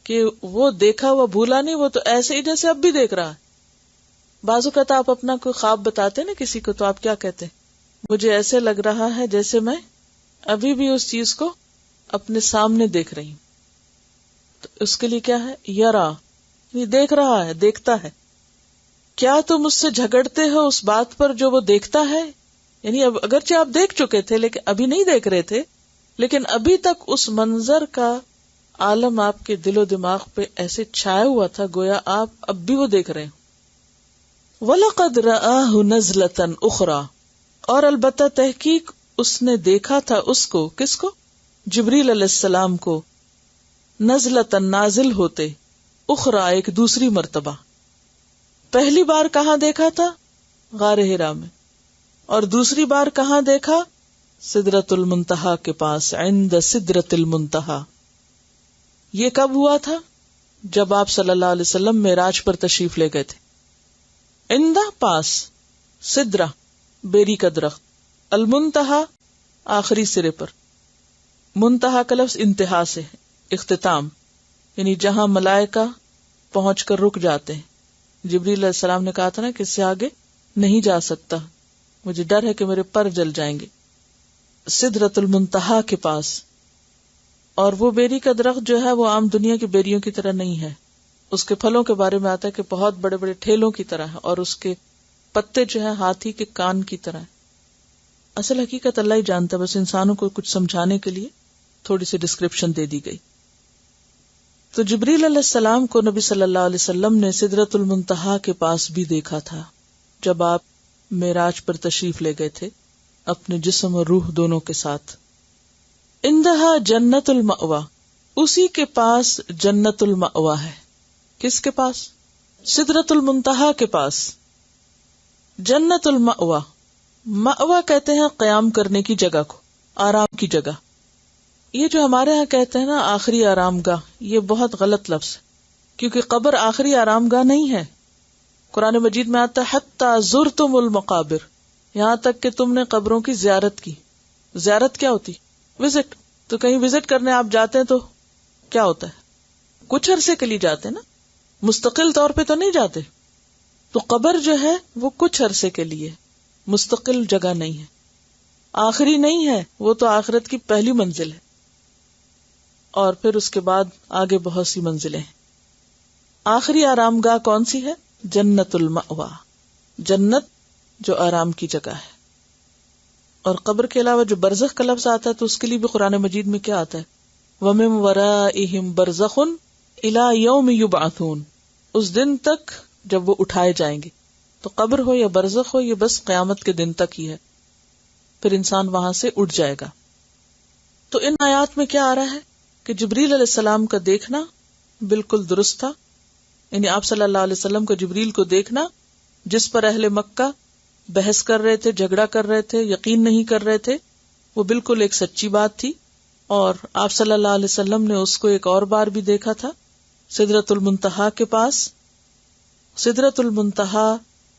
کہ وہ دیکھا ہوا بھولا نہیں، وہ تو ایسے ہی جیسے اب بھی دیکھ رہا ہے. بعض اوقات آپ اپنا کوئی خواب بتاتے نا کسی کو تو آپ کیا کہتے ہیں؟ مجھے ایسے لگ رہا ہے جیسے میں ابھی بھی اس چیز کو اپنے سامنے دیکھ رہی ہوں. تو اس کے لیے کیا ہے؟ یرا، یہ دیکھ رہا ہے، دیکھتا ہے. کیا تم اس سے جھگڑتے ہو اس بات پر جو وہ دیکھتا ہے؟ یعنی اب اگرچہ آپ دیکھ چکے تھے لیکن ابھی نہیں دیکھ رہے تھے، لیکن ابھی تک اس منظر کا عالم آپ کے دل و دماغ پہ ایسے چھایا ہوا تھا گویا آپ اب بھی وہ دیکھ رہے ہیں. وَلَقَدْ رَآهُ نَزْلَةً أُخْرَى، اور البتہ تحقیق اس نے دیکھا تھا اس کو، کس کو؟ جبریل علیہ السلام کو. نزلةً نازل ہوتے، اخرى ایک دوسری مرتبہ. پہلی بار کہاں دیکھا تھا؟ غار حرا میں. اور دوسری بار کہاں دیکھا؟ سدرۃ المنتہا کے پاس، عند سدرۃ المنتہا. یہ کب ہوا تھا؟ جب آپ صلی اللہ علیہ وسلم معراج پر تشریف لے گئے تھے. عند پاس، سدرہ بیری کا درخت، المنتہا آخری سرے پر. منتہا کا لفظ انتہا سے ہے، اختتام، یعنی جہاں ملائکہ پہنچ کر رک جاتے ہیں. جبریل علیہ السلام نے کہا تھا نا کہ اس سے آگے نہیں جا سکتا، مجھے ڈر ہے کہ میرے پر جل جائیں گے. سدرۃ المنتہا کے پاس. اور وہ بیری کا درخت جو ہے وہ عام دنیا کی بیریوں کی طرح نہیں ہے. اس کے پھلوں کے بارے میں آتا ہے کہ بہت بڑے بڑے ٹھیلوں کی طرح ہے، اور اس کے پتے جو ہیں ہاتھی کے کان کی طرح ہے. اصل حقیقت اللہ ہی جانتا ہے، بس انسانوں کو کچھ سمجھانے کے لیے تھوڑی سی ڈسکرپشن دے دی گئی. تو جبریل علیہ السلام کو نبی صلی اللہ علیہ وسلم نے سدرۃ المنتہا کے پاس بھی دیکھا تھا جب آپ معراج پر تشریف لے گئے تھے اپنے جسم اور روح دونوں کے ساتھ. اندہا جنت المأوا، اسی کے پاس جنت المأوا ہے. کس کے پاس؟ سدرۃ المنتہا کے پاس. جنت المأوا، مأوا کہتے ہیں قیام کرنے کی جگہ کو، آرام کی جگہ. یہ جو ہمارے ہاں کہتے ہیں نا آخری آرام گاہ، یہ بہت غلط لفظ ہے، کیونکہ قبر آخری آرام گاہ نہیں ہے. قرآن مجید میں آتا ہے حتی زرتم المقابر، یہاں تک کہ تم نے قبروں کی زیارت کی. زیارت کیا ہوتی؟ وزٹ. تو کہیں وزٹ کرنے آپ جاتے ہیں تو کیا ہوتا ہے؟ کچھ عرصے کے لیے جاتے ہیں نا، مستقل طور پہ تو نہیں جاتے. تو قبر جو ہے وہ کچھ عرصے کے لیے، مستقل جگہ نہیں ہے، آخری نہیں ہے، وہ تو آخرت کی پہلی منزل ہے. اور پھر اس کے بعد آگے بہت سی منزلیں ہیں. آخری آرام گاہ کون سی ہے؟ جنت المأوا، جنت جو آرام کی جگہ ہے. اور قبر کے علاوہ جو برزخ کا لفظ آتا ہے تو اس کے لیے بھی قرآن مجید میں کیا آتا ہے؟ وَمِن وَرَائِهِمْ بَرْزَخٌ إِلَى يَوْمِ يُبْعَثُونَ، اس دن تک جب وہ اٹھائے جائیں گے. تو قبر ہو یا برزخ ہو، یہ بس قیامت کے دن تک ہی ہے، پھر انسان وہاں سے اٹھ جائے گا. تو ان آیات میں کیا آ رہا ہے کہ جبریل علیہ السلام کا دیکھنا بالکل درست تھا. یعنی آپ صلی اللہ علیہ وسلم کو جبریل کو دیکھنا، جس پر اہل مکہ بحث کر رہے تھے، جھگڑا کر رہے تھے، یقین نہیں کر رہے تھے، وہ بالکل ایک سچی بات تھی. اور آپ صلی اللہ علیہ وسلم نے اس کو ایک اور بار بھی دیکھا تھا سدرۃ المنتہا کے پاس. سدرۃ المنتہا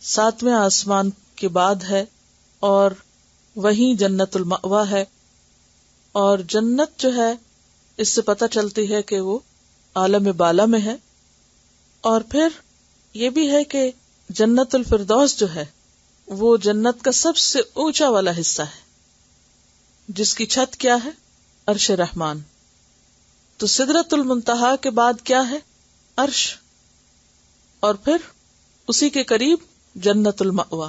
7ویں آسمان کے بعد ہے اور وہیں جنت المأوا ہے. اور جنت جو ہے اس سے پتہ چلتی ہے کہ وہ عالم بالا میں ہے. اور پھر یہ بھی ہے کہ جنت الفردوس جو ہے وہ جنت کا سب سے اونچا والا حصہ ہے جس کی چھت کیا ہے؟ عرش رحمان. تو سدرۃ المنتہا کے بعد کیا ہے؟ عرش. اور پھر اسی کے قریب جنت المأوا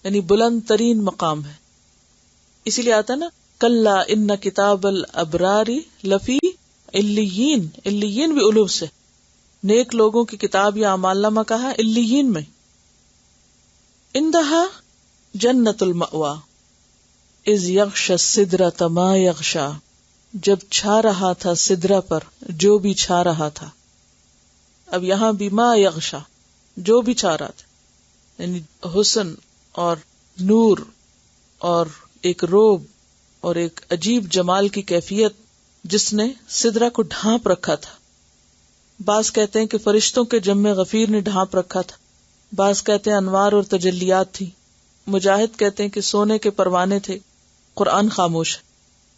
یعنی بلند ترین مقام ہے. اسی لیے آتا نا کلا ان کتاب الابرار لفی علیین. علیین بھی علو سے نیک لوگوں کی کتاب یا اعمال نامہ کہا علیین میں. اندہا جنت المأوا اذ یغشی السدرۃ ما یغشی. جب چھا رہا تھا سدرہ پر جو بھی چھا رہا تھا. اب یہاں بھی ما یغشی جو بھی چھا رہا تھا یعنی حسن اور نور اور ایک روب اور ایک عجیب جمال کی کیفیت جس نے سدرہ کو ڈھانپ رکھا تھا. بعض کہتے ہیں کہ فرشتوں کے جم غفیر نے ڈھانپ رکھا تھا. بعض کہتے ہیں انوار اور تجلیات تھی. مجاہد کہتے ہیں کہ سونے کے پروانے تھے. قرآن خاموش ہے.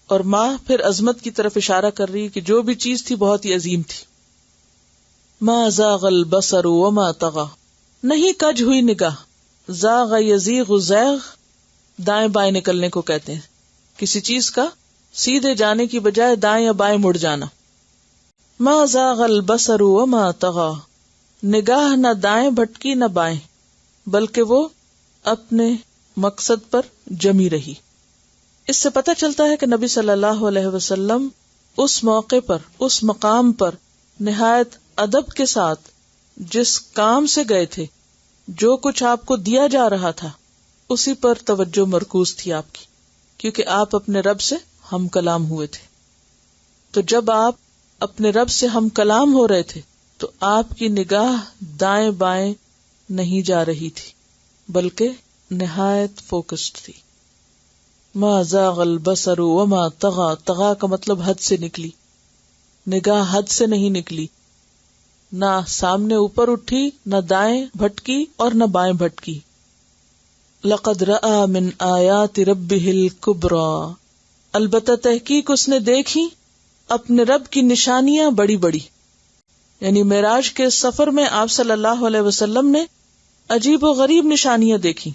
اور ماں پھر عظمت کی طرف اشارہ کر رہی کہ جو بھی چیز تھی بہت ہی عظیم تھی. ما زاغ البصر وما طغى. نہیں کج ہوئی نگاہ. زاغ یزیغ زیغ دائیں بائیں نکلنے کو کہتے ہیں. کسی چیز کا سیدھے جانے کی بجائے دائیں یا بائیں مڑ جانا. ما زاغ البصر وما طغى. نگاہ نہ دائیں بھٹکی نہ بائیں بلکہ وہ اپنے مقصد پر جمی رہی. اس سے پتہ چلتا ہے کہ نبی صلی اللہ علیہ وسلم اس موقع پر اس مقام پر نہایت ادب کے ساتھ جس کام سے گئے تھے جو کچھ آپ کو دیا جا رہا تھا اسی پر توجہ مرکوز تھی آپ کی کیونکہ آپ اپنے رب سے ہم کلام ہوئے تھے. تو جب آپ اپنے رب سے ہم کلام ہو رہے تھے تو آپ کی نگاہ دائیں بائیں نہیں جا رہی تھی بلکہ نہایت فوکسڈ تھی. ما زاغ البصر وما طغى. طغى کا مطلب حد سے نکلی. نگاہ حد سے نہیں نکلی. نہ سامنے اوپر اٹھی نہ دائیں بھٹکی اور نہ بائیں بھٹکی. لقد رأى من آیات ربه الكبرى. البتہ تحقیق اس نے دیکھی اپنے رب کی نشانیاں بڑی بڑی. یعنی معراج کے سفر میں آپ صلی اللہ علیہ وسلم نے عجیب و غریب نشانیاں دیکھی.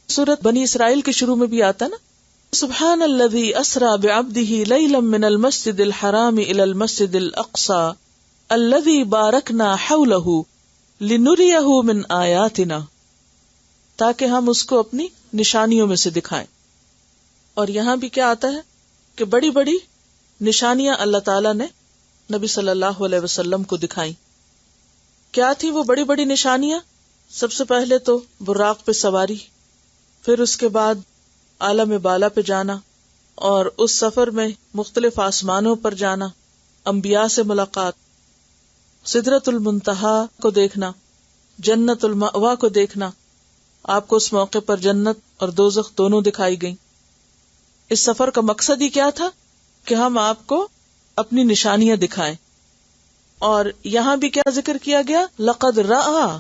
سورۃ بنی اسرائیل کے شروع میں بھی آتا نا سبحان الذی اسری بعبدہ لیلا من المسجد الحرام الی المسجد الاقصی الذی بارکنا حولہ لنریہ من آیاتنا. تاکہ ہم اس کو اپنی نشانیوں میں سے دکھائیں. اور یہاں بھی کیا آتا ہے کہ بڑی بڑی نشانیاں اللہ تعالیٰ نے نبی صلی اللہ علیہ وسلم کو دکھائیں. کیا تھی وہ بڑی بڑی نشانیاں؟ سب سے پہلے تو براق پہ سواری، پھر اس کے بعد عالم بالا پہ جانا اور اس سفر میں مختلف آسمانوں پر جانا، انبیاء سے ملاقات، سدرۃ المنتہا کو دیکھنا، جنت المأوا کو دیکھنا. آپ کو اس موقع پر جنت اور دوزخ دونوں دکھائی گئیں. اس سفر کا مقصد ہی کیا تھا کہ ہم آپ کو اپنی نشانیاں دکھائیں. اور یہاں بھی کیا ذکر کیا گیا؟ لقد رأى.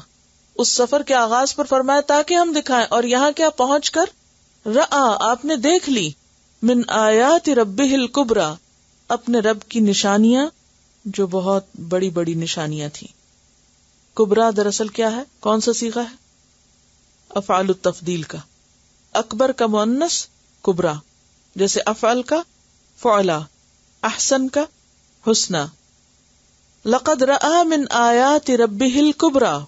اس سفر کے آغاز پر فرمایا تاکہ ہم دکھائیں، اور یہاں کیا پہنچ کر رأى آپ نے دیکھ لی من آیات ربہ الکبریٰ اپنے رب کی نشانیاں جو بہت بڑی بڑی نشانیاں تھیں. کبریٰ دراصل کیا ہے؟ کون سا صیغہ ہے؟ افعال التفضیل کا. اکبر کا مؤنث کبریٰ، جیسے افعل کا فعلا، احسن کا حسنا. لقد رأى من آیات ربہ الکبریٰ.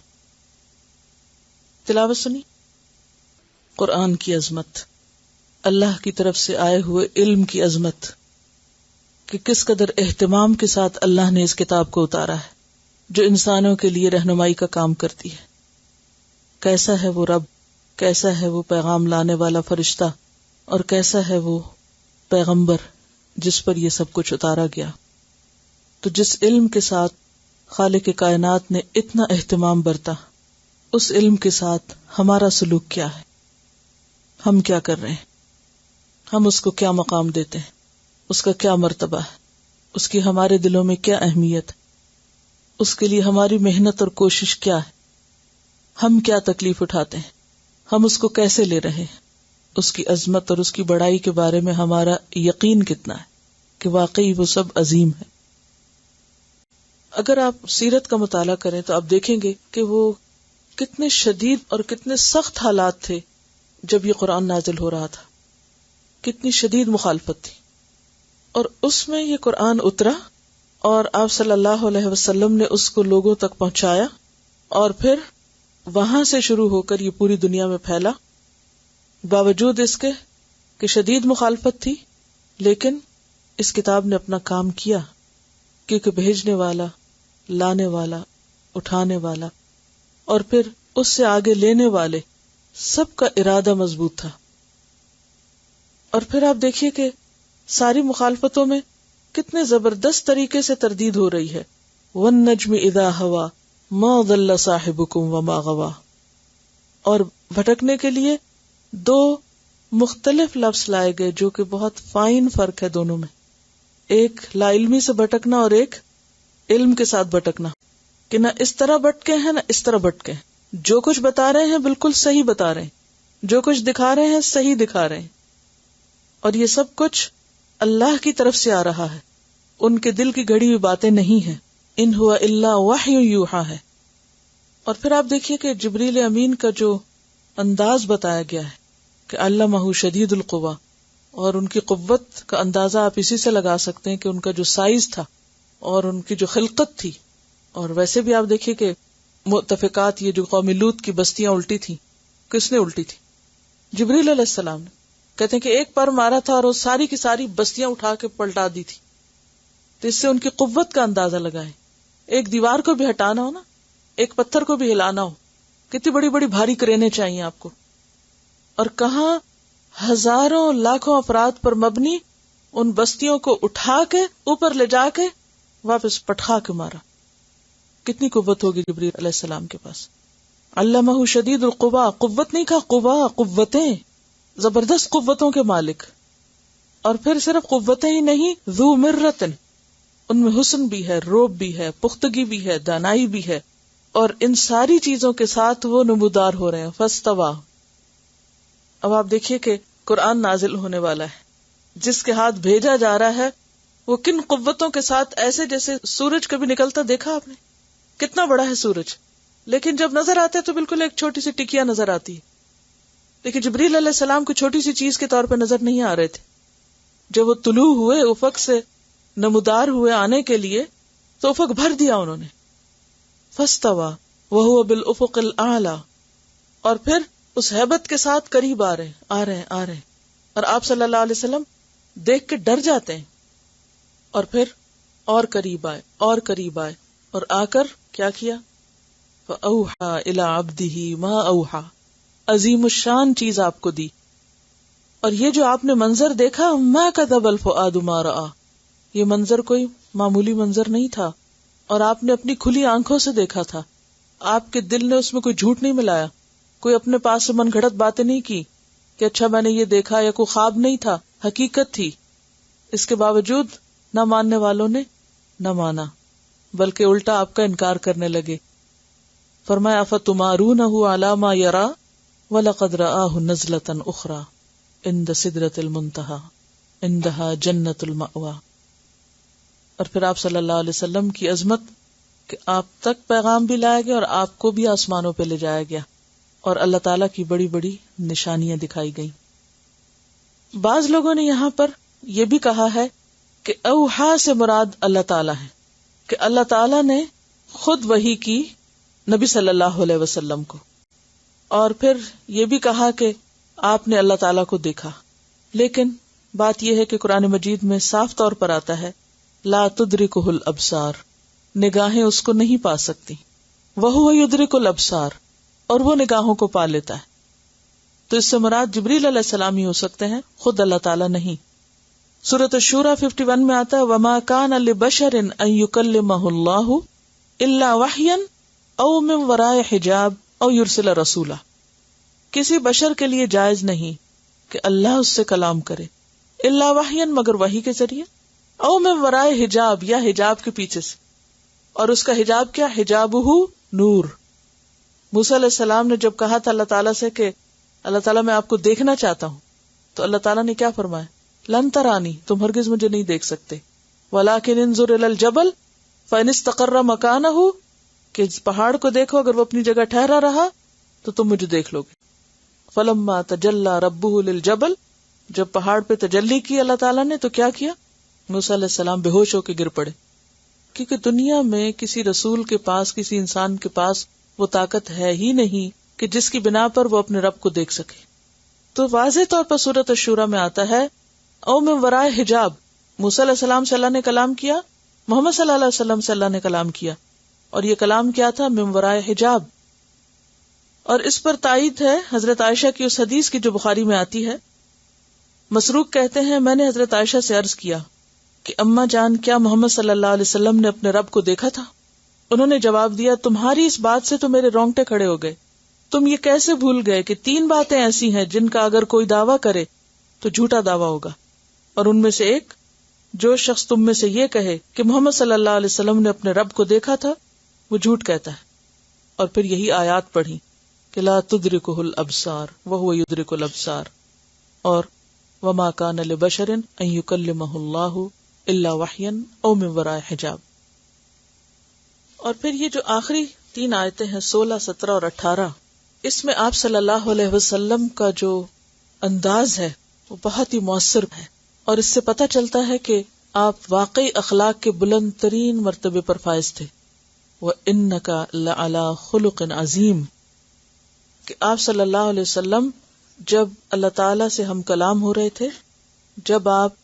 تلاوت سنی. قرآن کی عظمت، اللہ کی طرف سے آئے ہوئے علم کی عظمت کہ کس قدر اہتمام کے ساتھ اللہ نے اس کتاب کو اتارا ہے جو انسانوں کے لیے رہنمائی کا کام کرتی ہے. کیسا ہے وہ رب، کیسا ہے وہ پیغام لانے والا فرشتہ، اور کیسا ہے وہ پیغمبر جس پر یہ سب کچھ اتارا گیا. تو جس علم کے ساتھ خالق کائنات نے اتنا اہتمام برتا، اس علم کے ساتھ ہمارا سلوک کیا ہے؟ ہم کیا کر رہے ہیں؟ ہم اس کو کیا مقام دیتے ہیں؟ اس کا کیا مرتبہ ہے، اس کی ہمارے دلوں میں کیا اہمیت ہے، اس کے لیے ہماری محنت اور کوشش کیا ہے، ہم کیا تکلیف اٹھاتے ہیں، ہم اس کو کیسے لے رہے ہیں، اس کی عظمت اور اس کی بڑائی کے بارے میں ہمارا یقین کتنا ہے کہ واقعی وہ سب عظیم ہے۔ اگر آپ سیرت کا مطالعہ کریں تو آپ دیکھیں گے کہ وہ کتنے شدید اور کتنے سخت حالات تھے جب یہ قرآن نازل ہو رہا تھا، کتنی شدید مخالفت تھی، اور اس میں یہ قرآن اترا اور آپ صلی اللہ علیہ وسلم نے اس کو لوگوں تک پہنچایا، اور پھر وہاں سے شروع ہو کر یہ پوری دنیا میں پھیلا۔ باوجود اس کے کہ شدید مخالفت تھی، لیکن اس کتاب نے اپنا کام کیا، کیونکہ بھیجنے والا، لانے والا، اٹھانے والا اور پھر اس سے آگے لینے والے سب کا ارادہ مضبوط تھا۔ اور پھر آپ دیکھیے کہ ساری مخالفتوں میں کتنے زبردست طریقے سے تردید ہو رہی ہے۔ وَالنَّجْمِ إِذَا هَوَى مَا ضَلَّ صَاحِبُكُمْ وَمَا غَوَى، اور بھٹکنے کے لیے دو مختلف لفظ لائے گئے جو کہ بہت فائن فرق ہے دونوں میں، ایک لا علمی سے بھٹکنا اور ایک علم کے ساتھ بھٹکنا، کہ نہ اس طرح بھٹکے ہیں نہ اس طرح بھٹکے ہیں، جو کچھ بتا رہے ہیں بالکل صحیح بتا رہے ہیں، جو کچھ دکھا رہے ہیں صحیح دکھا رہے ہیں، اور یہ سب کچھ اللہ کی طرف سے آ رہا ہے، ان کے دل کی گھڑی ہوئی باتیں نہیں ہیں، ان ہوا الا وحی یوحا ہے۔ اور پھر آپ دیکھیے کہ جبریل امین کا جو انداز بتایا گیا ہے کہ علمہ شدید القویٰ، اور ان کی قوت کا اندازہ آپ اسی سے لگا سکتے ہیں کہ ان کا جو سائز تھا اور ان کی جو خلقت تھی۔ اور ویسے بھی آپ دیکھیے کہ مؤتفقات، یہ جو قوم لوط کی بستیاں الٹی تھی، کس نے الٹی تھی؟ جبریل علیہ السلام نے۔ کہتے ہیں کہ ایک پر مارا تھا اور وہ ساری کی ساری بستیاں اٹھا کے پلٹا دی تھی۔ تو اس سے ان کی قوت کا اندازہ لگائیں۔ ایک دیوار کو بھی ہٹانا ہو نا، ایک پتھر کو بھی ہلانا ہو، کتنی بڑی بڑی بھاری کرینے چاہیے آپ کو، اور کہاں ہزاروں لاکھوں افراد پر مبنی ان بستیوں کو اٹھا کے اوپر لے جا کے واپس پٹخا کے مارا۔ کتنی قوت ہوگی جبریل علیہ السلام کے پاس۔ علمہ شدید القویٰ، قوت نہیں کہا، قویٰ، قوتیں، زبردست قوتوں کے مالک۔ اور پھر صرف قوتیں ہی نہیں، ذو مرۃ، ان میں حسن بھی ہے، روب بھی ہے، پختگی بھی ہے، دانائی بھی ہے، اور ان ساری چیزوں کے ساتھ وہ نمودار ہو رہے ہیں۔ فاستویٰ۔ اب آپ دیکھیے کہ قرآن نازل ہونے والا ہے، جس کے ہاتھ بھیجا جا رہا ہے وہ کن قوتوں کے ساتھ، ایسے جیسے سورج کبھی نکلتا دیکھا آپ نے؟ کتنا بڑا ہے سورج، لیکن جب نظر آتا ہے تو بالکل ایک چھوٹی سی ٹکیا نظر آتی ہے۔ لیکن جبریل علیہ السلام کو چھوٹی سی چیز کے طور پہ نظر نہیں آ رہے تھے۔ جب وہ طلوع ہوئے، افق سے نمودار ہوئے آنے کے لیے، تو افق بھر دیا انہوں نے۔ فاستویٰ وہو بالافق الاعلی، اور پھر اس ہیبت کے ساتھ قریب آ رہے ہیں، اور آپ صلی اللہ علیہ وسلم دیکھ کے ڈر جاتے ہیں، اور پھر اور قریب آئے اور قریب آئے، اور آ کر کیا کیا؟ فأوحى إلى عبده ما أوحى، عظیم الشان چیز آپ کو دی۔ اور یہ جو آپ نے منظر دیکھا، ما كذب الفؤاد ما رأى، یہ منظر کوئی معمولی منظر نہیں تھا، اور آپ نے اپنی کھلی آنکھوں سے دیکھا تھا، آپ کے دل نے اس میں کوئی جھوٹ نہیں ملایا، کوئی اپنے پاس سے من گھڑت باتیں نہیں کی کہ اچھا میں نے یہ دیکھا، یا کوئی خواب نہیں تھا، حقیقت تھی۔ اس کے باوجود نہ ماننے والوں نے نہ مانا، بلکہ الٹا آپ کا انکار کرنے لگے۔ فرمایا افتمارونہ علی ما یری ولقد رآہ نزلۃ اخری عند سدرۃ المنتہی عندہا جنۃ المأوی۔ اور پھر آپ صلی اللہ علیہ وسلم کی عظمت کہ آپ تک پیغام بھی لایا گیا اور آپ کو بھی آسمانوں پہ لے جایا گیا، اور اللہ تعالیٰ کی بڑی بڑی نشانیاں دکھائی گئیں۔ بعض لوگوں نے یہاں پر یہ بھی کہا ہے کہ اوحا سے مراد اللہ تعالیٰ ہے، کہ اللہ تعالیٰ نے خود وحی کی نبی صلی اللہ علیہ وسلم کو، اور پھر یہ بھی کہا کہ آپ نے اللہ تعالیٰ کو دیکھا۔ لیکن بات یہ ہے کہ قرآن مجید میں صاف طور پر آتا ہے لا تدرکہ الابصار، نگاہیں اس کو نہیں پا سکتی، وہو یدرک الابصار، اور وہ نگاہوں کو پا لیتا ہے۔ تو اس سے مراد جبریل علیہ السلام ہی ہو سکتے ہیں، خود اللہ تعالیٰ نہیں۔ سورۃ الشورى 51 میں آتا ہے وما كان لبشر ان يكلمه الله الا وحيا او من وراء حجاب او يرسل رسولا، کسی بشر کے لیے جائز نہیں کہ اللہ اس سے کلام کرے الا وحیا مگر وحی کے ذریعے، او من ورائے حجاب یا حجاب کے پیچھے سے، اور اس کا حجاب کیا؟ حجابہ نور۔ موسیٰ علیہ السلام نے جب کہا تھا اللہ تعالیٰ سے کہ اللہ تعالیٰ میں آپ کو دیکھنا چاہتا ہوں، تو اللہ تعالیٰ نے کیا فرمایا؟ لن ترانی، تم ہرگز مجھے نہیں دیکھ سکتے، ولکن انظر الی الجبل فإن استقر مکانہ، کہ پہاڑ کو دیکھو اگر وہ اپنی جگہ ٹھہرا رہا تو تم مجھے دیکھ لو گے۔ فلما تجلی ربہ للجبل، جب پہاڑ پہ تجلی کی اللہ تعالیٰ نے تو کیا کیا؟ موسیٰ علیہ السلام بے ہوش ہو کے گر پڑے، کیونکہ دنیا میں کسی رسول کے پاس، کسی انسان کے پاس وہ طاقت ہے ہی نہیں کہ جس کی بنا پر وہ اپنے رب کو دیکھ سکے۔ تو واضح طور پر سورۃ الشورى میں آتا ہے او من ورائے حجاب، موسیٰ علیہ السلام سے اللہ نے کلام کیا، محمد صلی اللہ علیہ وسلم سے اللہ نے کلام کیا، اور یہ کلام کیا تھا؟ من ورائے حجاب۔ اور اس پر تائید ہے حضرت عائشہ کی اس حدیث کی جو بخاری میں آتی ہے۔ مسروق کہتے ہیں میں نے حضرت عائشہ سے عرض کیا کہ اماں جان کیا محمد صلی اللہ علیہ وسلم نے اپنے رب کو دیکھا تھا؟ انہوں نے جواب دیا تمہاری اس بات سے تو میرے رونگٹے کھڑے ہو گئے، تم یہ کیسے بھول گئے کہ 3 باتیں ایسی ہیں جن کا اگر کوئی دعویٰ کرے تو جھوٹا دعویٰ ہوگا، اور ان میں سے ایک، جو شخص تم میں سے یہ کہے کہ محمد صلی اللہ علیہ وسلم نے اپنے رب کو دیکھا تھا وہ جھوٹ کہتا ہے۔ اور پھر یہی آیات پڑھی کہ لا تدرکہ الابصار وہو یدرک الابصار، اور وما کان لبشر ان یکلمہ اللہ الا وحیا او من وراء حجاب۔ اور پھر یہ جو آخری 3 آیتیں ہیں 16، 17 اور 18، اس میں آپ صلی اللہ علیہ وسلم کا جو انداز ہے وہ بہت ہی مؤثر ہے، اور اس سے پتہ چلتا ہے کہ آپ واقعی اخلاق کے بلند ترین مرتبے پر فائز تھے۔ وَإِنَّكَ لَعَلَى خُلُقٍ عَظِيمٍ، کہ آپ صلی اللہ علیہ وسلم جب اللہ تعالیٰ سے ہم کلام ہو رہے تھے، جب آپ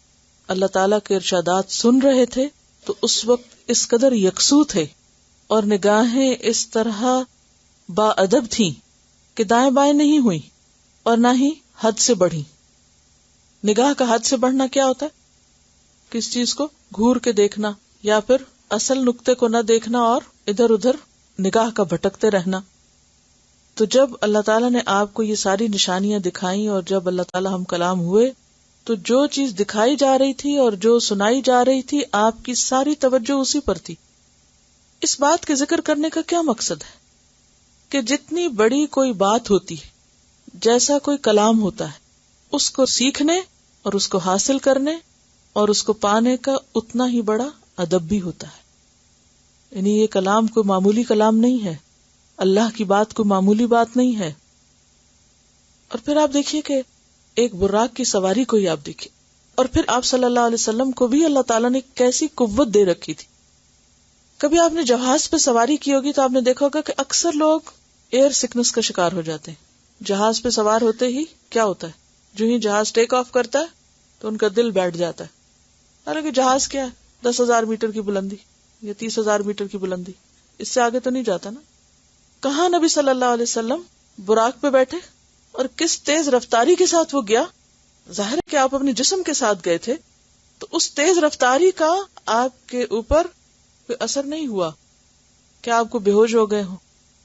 اللہ تعالیٰ کے ارشادات سن رہے تھے، تو اس وقت اس قدر یکسو تھے اور نگاہیں اس طرح با ادب تھیں کہ دائیں بائیں نہیں ہوئی اور نہ ہی حد سے بڑھی۔ نگاہ کا حد سے بڑھنا کیا ہوتا ہے؟ کس چیز کو گھور کے دیکھنا، یا پھر اصل نقطے کو نہ دیکھنا اور ادھر ادھر نگاہ کا بھٹکتے رہنا۔ تو جب اللہ تعالیٰ نے آپ کو یہ ساری نشانیاں دکھائیں اور جب اللہ تعالیٰ ہم کلام ہوئے، تو جو چیز دکھائی جا رہی تھی اور جو سنائی جا رہی تھی آپ کی ساری توجہ اسی پر تھی۔ اس بات کے ذکر کرنے کا کیا مقصد ہے کہ جتنی بڑی کوئی بات ہوتی ہے، جیسا کوئی کلام ہوتا ہے، اس کو سیکھنے اور اس کو حاصل کرنے اور اس کو پانے کا اتنا ہی بڑا ادب بھی ہوتا ہے۔ یعنی یہ کلام کوئی معمولی کلام نہیں ہے، اللہ کی بات کوئی معمولی بات نہیں ہے۔ اور پھر آپ دیکھیے کہ ایک براق کی سواری کو ہی آپ دیکھیے، اور پھر آپ صلی اللہ علیہ وسلم کو بھی اللہ تعالیٰ نے کیسی قوت دے رکھی تھی۔ کبھی آپ نے جہاز پہ سواری کی ہوگی تو آپ نے دیکھا ہوگا کہ اکثر لوگ ایئر سکنس کا شکار ہو جاتے ہیں۔ جہاز پہ سوار ہوتے ہی کیا ہوتا ہے؟ جو ہی جہاز ٹیک آف کرتا ہے تو ان کا دل بیٹھ جاتا ہے، حالانکہ جہاز کیا ہے 10,000 میٹر کی بلندی یا 30,000 میٹر کی بلندی، اس سے آگے تو نہیں جاتا نا۔ کہاں نبی صلی اللہ علیہ وسلم براق پہ بیٹھے اور کس تیز رفتاری کے ساتھ وہ گیا۔ ظاہر ہے کہ آپ اپنے جسم کے ساتھ گئے تھے، تو اس تیز رفتاری کا آپ کے اوپر کوئی اثر نہیں ہوا کہ آپ کو بے ہوش ہو گئے ہوں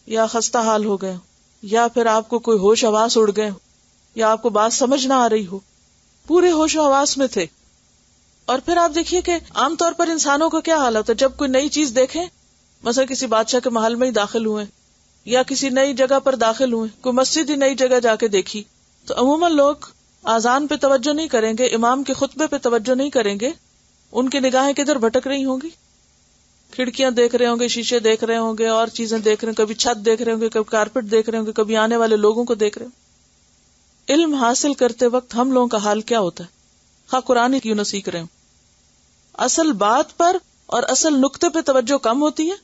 یا خستہ حال ہو گئے ہوں یا پھر آپ کو کوئی ہوش حواس اڑ گئے ہوں یا آپ کو بات سمجھ نہ آ رہی ہو، پورے ہوش و حواس میں تھے۔ اور پھر آپ دیکھیے کہ عام طور پر انسانوں کا کیا حال ہوتا ہے جب کوئی نئی چیز دیکھیں، مثلا کسی بادشاہ کے محل میں ہی داخل ہوئے یا کسی نئی جگہ پر داخل ہوئے، کوئی مسجد ہی نئی جگہ جا کے دیکھی، تو عموماً لوگ اذان پہ توجہ نہیں کریں گے، امام کے خطبے پہ توجہ نہیں کریں گے، ان کی نگاہیں کدھر بھٹک رہی ہوں گی؟ کھڑکیاں دیکھ رہے ہوں گے، شیشے دیکھ رہے ہوں گے، اور چیزیں دیکھ رہے ہوں گے، کبھی چھت دیکھ رہے ہوں گے، کبھی کارپیٹ دیکھ رہے ہوں گے، کبھی آنے والے لوگوں کو دیکھ رہے ہوں۔ علم حاصل کرتے وقت ہم لوگوں کا حال کیا ہوتا ہے؟ خواہ قرآن کیوں نہ سیکھ رہے ہوں، اصل بات پر اور اصل نقطے پہ توجہ کم ہوتی ہے،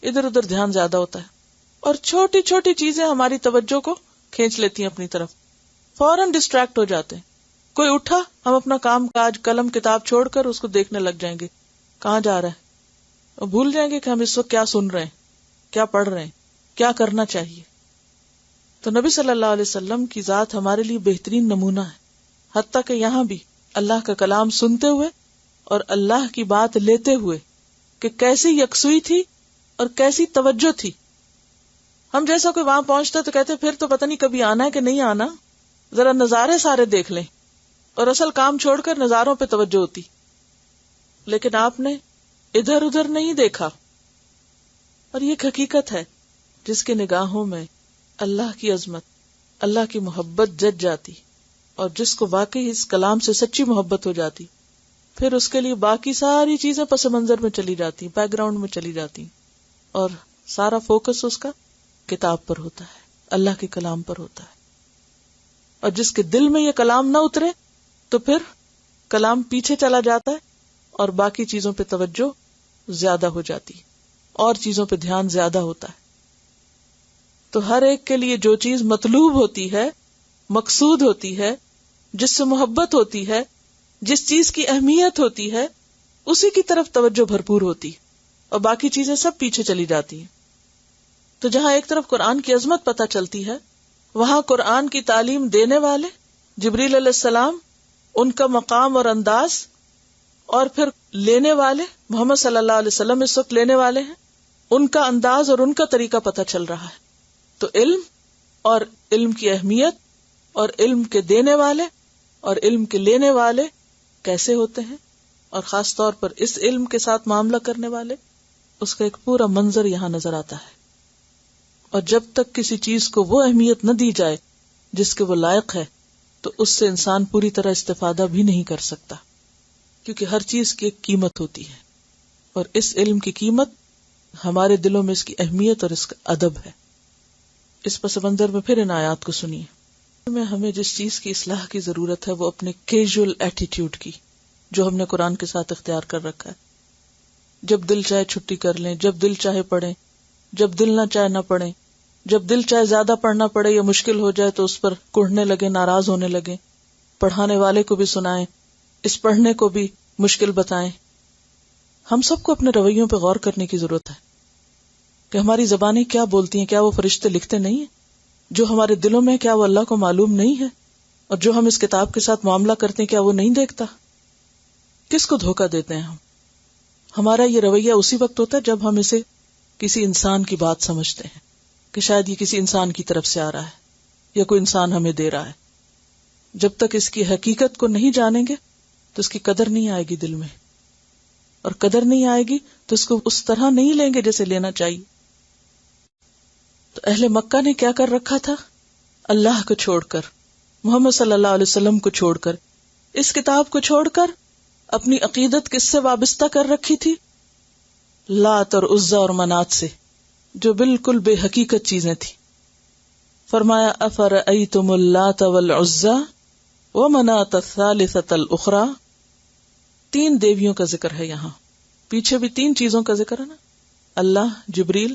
ادھر ادھر دھیان زیادہ ہوتا ہے، اور چھوٹی چھوٹی چیزیں ہماری توجہ کو کھینچ لیتی ہیں اپنی طرف، فوراً ڈسٹریکٹ ہو جاتے ہیں۔ کوئی اٹھا، ہم اپنا کام کاج قلم کتاب چھوڑ کر اس کو دیکھنے لگ جائیں گے، کہاں جا رہا ہے، اور بھول جائیں گے کہ ہم اس وقت کیا سن رہے ہیں، کیا پڑھ رہے ہیں، کیا کرنا چاہیے۔ تو نبی صلی اللہ علیہ وسلم کی ذات ہمارے لیے بہترین نمونہ ہے، حتیٰ کہ یہاں بھی اللہ کا کلام سنتے ہوئے اور اللہ کی بات لیتے ہوئے کہ کیسی یکسوئی تھی اور کیسی توجہ تھی۔ ہم جیسا کوئی وہاں پہنچتا تو کہتے پھر تو پتہ نہیں کبھی آنا ہے کہ نہیں آنا، ذرا نظارے سارے دیکھ لیں، اور اصل کام چھوڑ کر نظاروں پہ توجہ ہوتی. لیکن آپ نے ادھر ادھر نہیں دیکھا. اور یہ ایک حقیقت ہے جس کے نگاہوں میں اللہ کی عظمت، اللہ کی محبت جج جاتی، اور جس کو واقعی اس کلام سے سچی محبت ہو جاتی، پھر اس کے لیے باقی ساری چیزیں پس منظر میں چلی جاتی، بیک گراؤنڈ میں چلی جاتی، اور سارا فوکس اس کا کتاب پر ہوتا ہے، اللہ کے کلام پر ہوتا ہے. اور جس کے دل میں یہ کلام نہ اترے تو پھر کلام پیچھے چلا جاتا ہے اور باقی چیزوں پہ توجہ زیادہ ہو جاتی، اور چیزوں پہ دھیان زیادہ ہوتا ہے. تو ہر ایک کے لیے جو چیز مطلوب ہوتی ہے، مقصود ہوتی ہے، جس سے محبت ہوتی ہے، جس چیز کی اہمیت ہوتی ہے، اسی کی طرف توجہ بھرپور ہوتی، اور باقی چیزیں سب پیچھے چلی جاتی ہیں. تو جہاں ایک طرف قرآن کی عظمت پتہ چلتی ہے، وہاں قرآن کی تعلیم دینے والے جبریل علیہ السلام، ان کا مقام اور انداز، اور پھر لینے والے محمد صلی اللہ علیہ وسلم اس وقت لینے والے ہیں، ان کا انداز اور ان کا طریقہ پتہ چل رہا ہے. تو علم اور علم کی اہمیت اور علم کے دینے والے اور علم کے لینے والے کیسے ہوتے ہیں، اور خاص طور پر اس علم کے ساتھ معاملہ کرنے والے، اس کا ایک پورا منظر یہاں نظر آتا ہے. اور جب تک کسی چیز کو وہ اہمیت نہ دی جائے جس کے وہ لائق ہے، تو اس سے انسان پوری طرح استفادہ بھی نہیں کر سکتا، کیونکہ ہر چیز کی ایک قیمت ہوتی ہے، اور اس علم کی قیمت ہمارے دلوں میں اس کی اہمیت اور اس کا ادب ہے. اس پس منظر میں پھر ان آیات کو سنیے. ہمیں جس چیز کی اصلاح کی ضرورت ہے وہ اپنے کیجول ایٹیٹیوڈ کی، جو ہم نے قرآن کے ساتھ اختیار کر رکھا ہے. جب دل چاہے چھٹی کر لیں، جب دل چاہے پڑھیں، جب دل نہ چاہے نہ پڑھیں، جب دل چاہے زیادہ پڑھنا پڑے یا مشکل ہو جائے تو اس پر کوڑھنے لگے، ناراض ہونے لگے. پڑھانے والے کو بھی سنائیں، اس پڑھنے کو بھی مشکل بتائیں. ہم سب کو اپنے رویوں پہ غور کرنے کی ضرورت ہے کہ ہماری زبانیں کیا بولتی ہیں. کیا وہ فرشتے لکھتے نہیں ہیں؟ جو ہمارے دلوں میں کیا وہ اللہ کو معلوم نہیں ہے؟ اور جو ہم اس کتاب کے ساتھ معاملہ کرتے ہیں کیا وہ نہیں دیکھتا؟ کس کو دھوکہ دیتے ہیں ہم؟ ہمارا یہ رویہ اسی وقت ہوتا ہے جب ہم اسے کسی انسان کی بات سمجھتے ہیں کہ شاید یہ کسی انسان کی طرف سے آ رہا ہے یا کوئی انسان ہمیں دے رہا ہے. جب تک اس کی حقیقت کو نہیں جانیں گے تو اس کی قدر نہیں آئے گی دل میں، اور قدر نہیں آئے گی تو اس کو اس طرح نہیں لیں گے جیسے لینا چاہیے. تو اہل مکہ نے کیا کر رکھا تھا؟ اللہ کو چھوڑ کر، محمد صلی اللہ علیہ وسلم کو چھوڑ کر، اس کتاب کو چھوڑ کر اپنی عقیدت کس سے وابستہ کر رکھی تھی؟ لات اور عزا اور منات سے، جو بالکل بے حقیقت چیزیں تھیں. فرمایا افرأیتم اللات والعزا ومنات الثالثۃ الاخری. 3 دیویوں کا ذکر ہے یہاں، پیچھے بھی 3 چیزوں کا ذکر ہے نا، اللہ، جبریل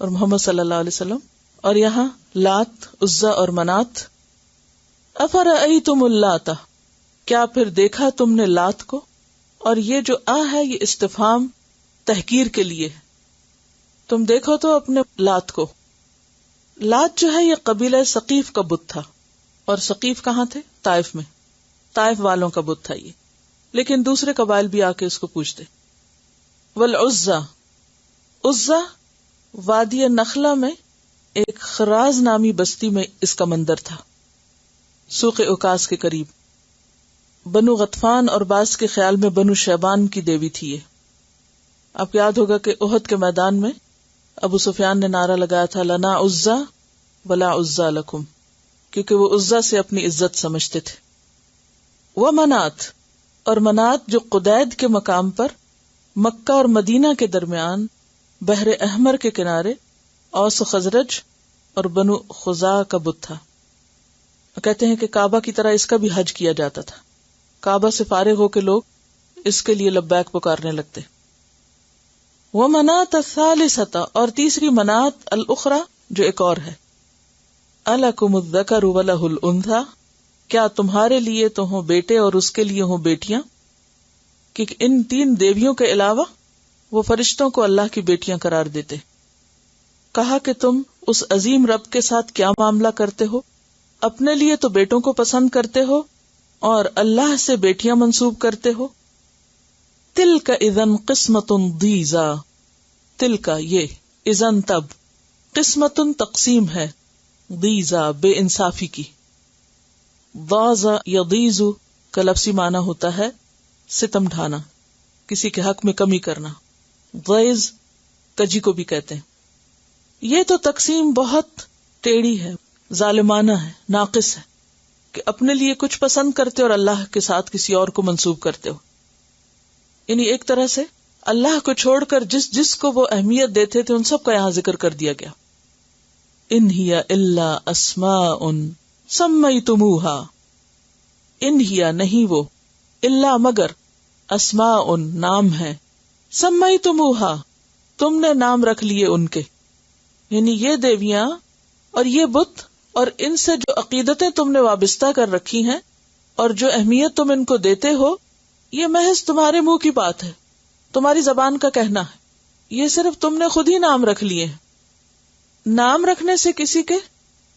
اور محمد صلی اللہ علیہ وسلم، اور یہاں لات، عزا اور منات. افرأیتم اللات، کیا پھر دیکھا تم نے لات کو؟ اور یہ جو ہے یہ استفہام تحقیر کے لیے ہے. تم دیکھو تو اپنے لات کو. لات جو ہے یہ قبیلہ ثقیف کا بت تھا، اور ثقیف کہاں تھے؟ طائف میں. طائف والوں کا بت تھا یہ، لیکن دوسرے قبائل بھی آ کے اس کو پوچھتے. والعزا، عزا وادی نخلا میں ایک خراز نامی بستی میں اس کا مندر تھا، سوق اوکاس کے قریب. بنو غطفان اور بعض کے خیال میں بنو شیبان کی دیوی تھی یہ. آپ کو یاد ہوگا کہ احد کے میدان میں ابو سفیان نے نعرہ لگایا تھا لنا عزا ولا عزا لکم، کیونکہ وہ عزا سے اپنی عزت سمجھتے تھے. وہ منات، اور منات جو قدید کے مقام پر مکہ اور مدینہ کے درمیان بحر احمر کے کنارے اوس و خزرج اور بنو خزاع کا بت تھا. کہتے ہیں کہ کعبہ کی طرح اس کا بھی حج کیا جاتا تھا. کعبہ سے فارغ ہو کے لوگ اس کے لیے لبیک پکارنے لگتے. ومنات الثالثۃ، اور تیسری منات الاخری جو ایک اور ہے. الکم الذکر ولہ الانثی، کیا تمہارے لیے تو ہوں بیٹے اور اس کے لیے ہوں بیٹیاں؟ کہ ان 3 دیویوں کے علاوہ وہ فرشتوں کو اللہ کی بیٹیاں قرار دیتے. کہا کہ تم اس عظیم رب کے ساتھ کیا معاملہ کرتے ہو؟ اپنے لیے تو بیٹوں کو پسند کرتے ہو اور اللہ سے بیٹیاں منسوب کرتے ہو. تلک اذن قسمت ضیزی، تلک یہ، اذن تب، قسمت تقسیم ہے، ضیزی بے انصافی کی. ضاز یضیز کا لفظی معنی ہوتا ہے ستم ڈھانا، کسی کے حق میں کمی کرنا. غیظ کجی کو بھی کہتے ہیں. یہ تو تقسیم بہت ٹیڑھی ہے، ظالمانہ ہے، ناقص ہے کہ اپنے لیے کچھ پسند کرتے اور اللہ کے ساتھ کسی اور کو منسوب کرتے ہو. یعنی ایک طرح سے اللہ کو چھوڑ کر جس کو وہ اہمیت دیتے تھے ان سب کا یہاں ذکر کر دیا گیا. ان ہی الا اسماء سمیتموہا، ان ہی نہیں وہ، الا مگر، اسماء نام ہے، سمیتموہا تم نے نام رکھ لیے ان کے. یعنی یہ دیویاں اور یہ بت اور ان سے جو عقیدتیں تم نے وابستہ کر رکھی ہیں اور جو اہمیت تم ان کو دیتے ہو، یہ محض تمہارے منہ کی بات ہے، تمہاری زبان کا کہنا ہے. یہ صرف تم نے خود ہی نام رکھ لیے ہیں. نام رکھنے سے کسی کے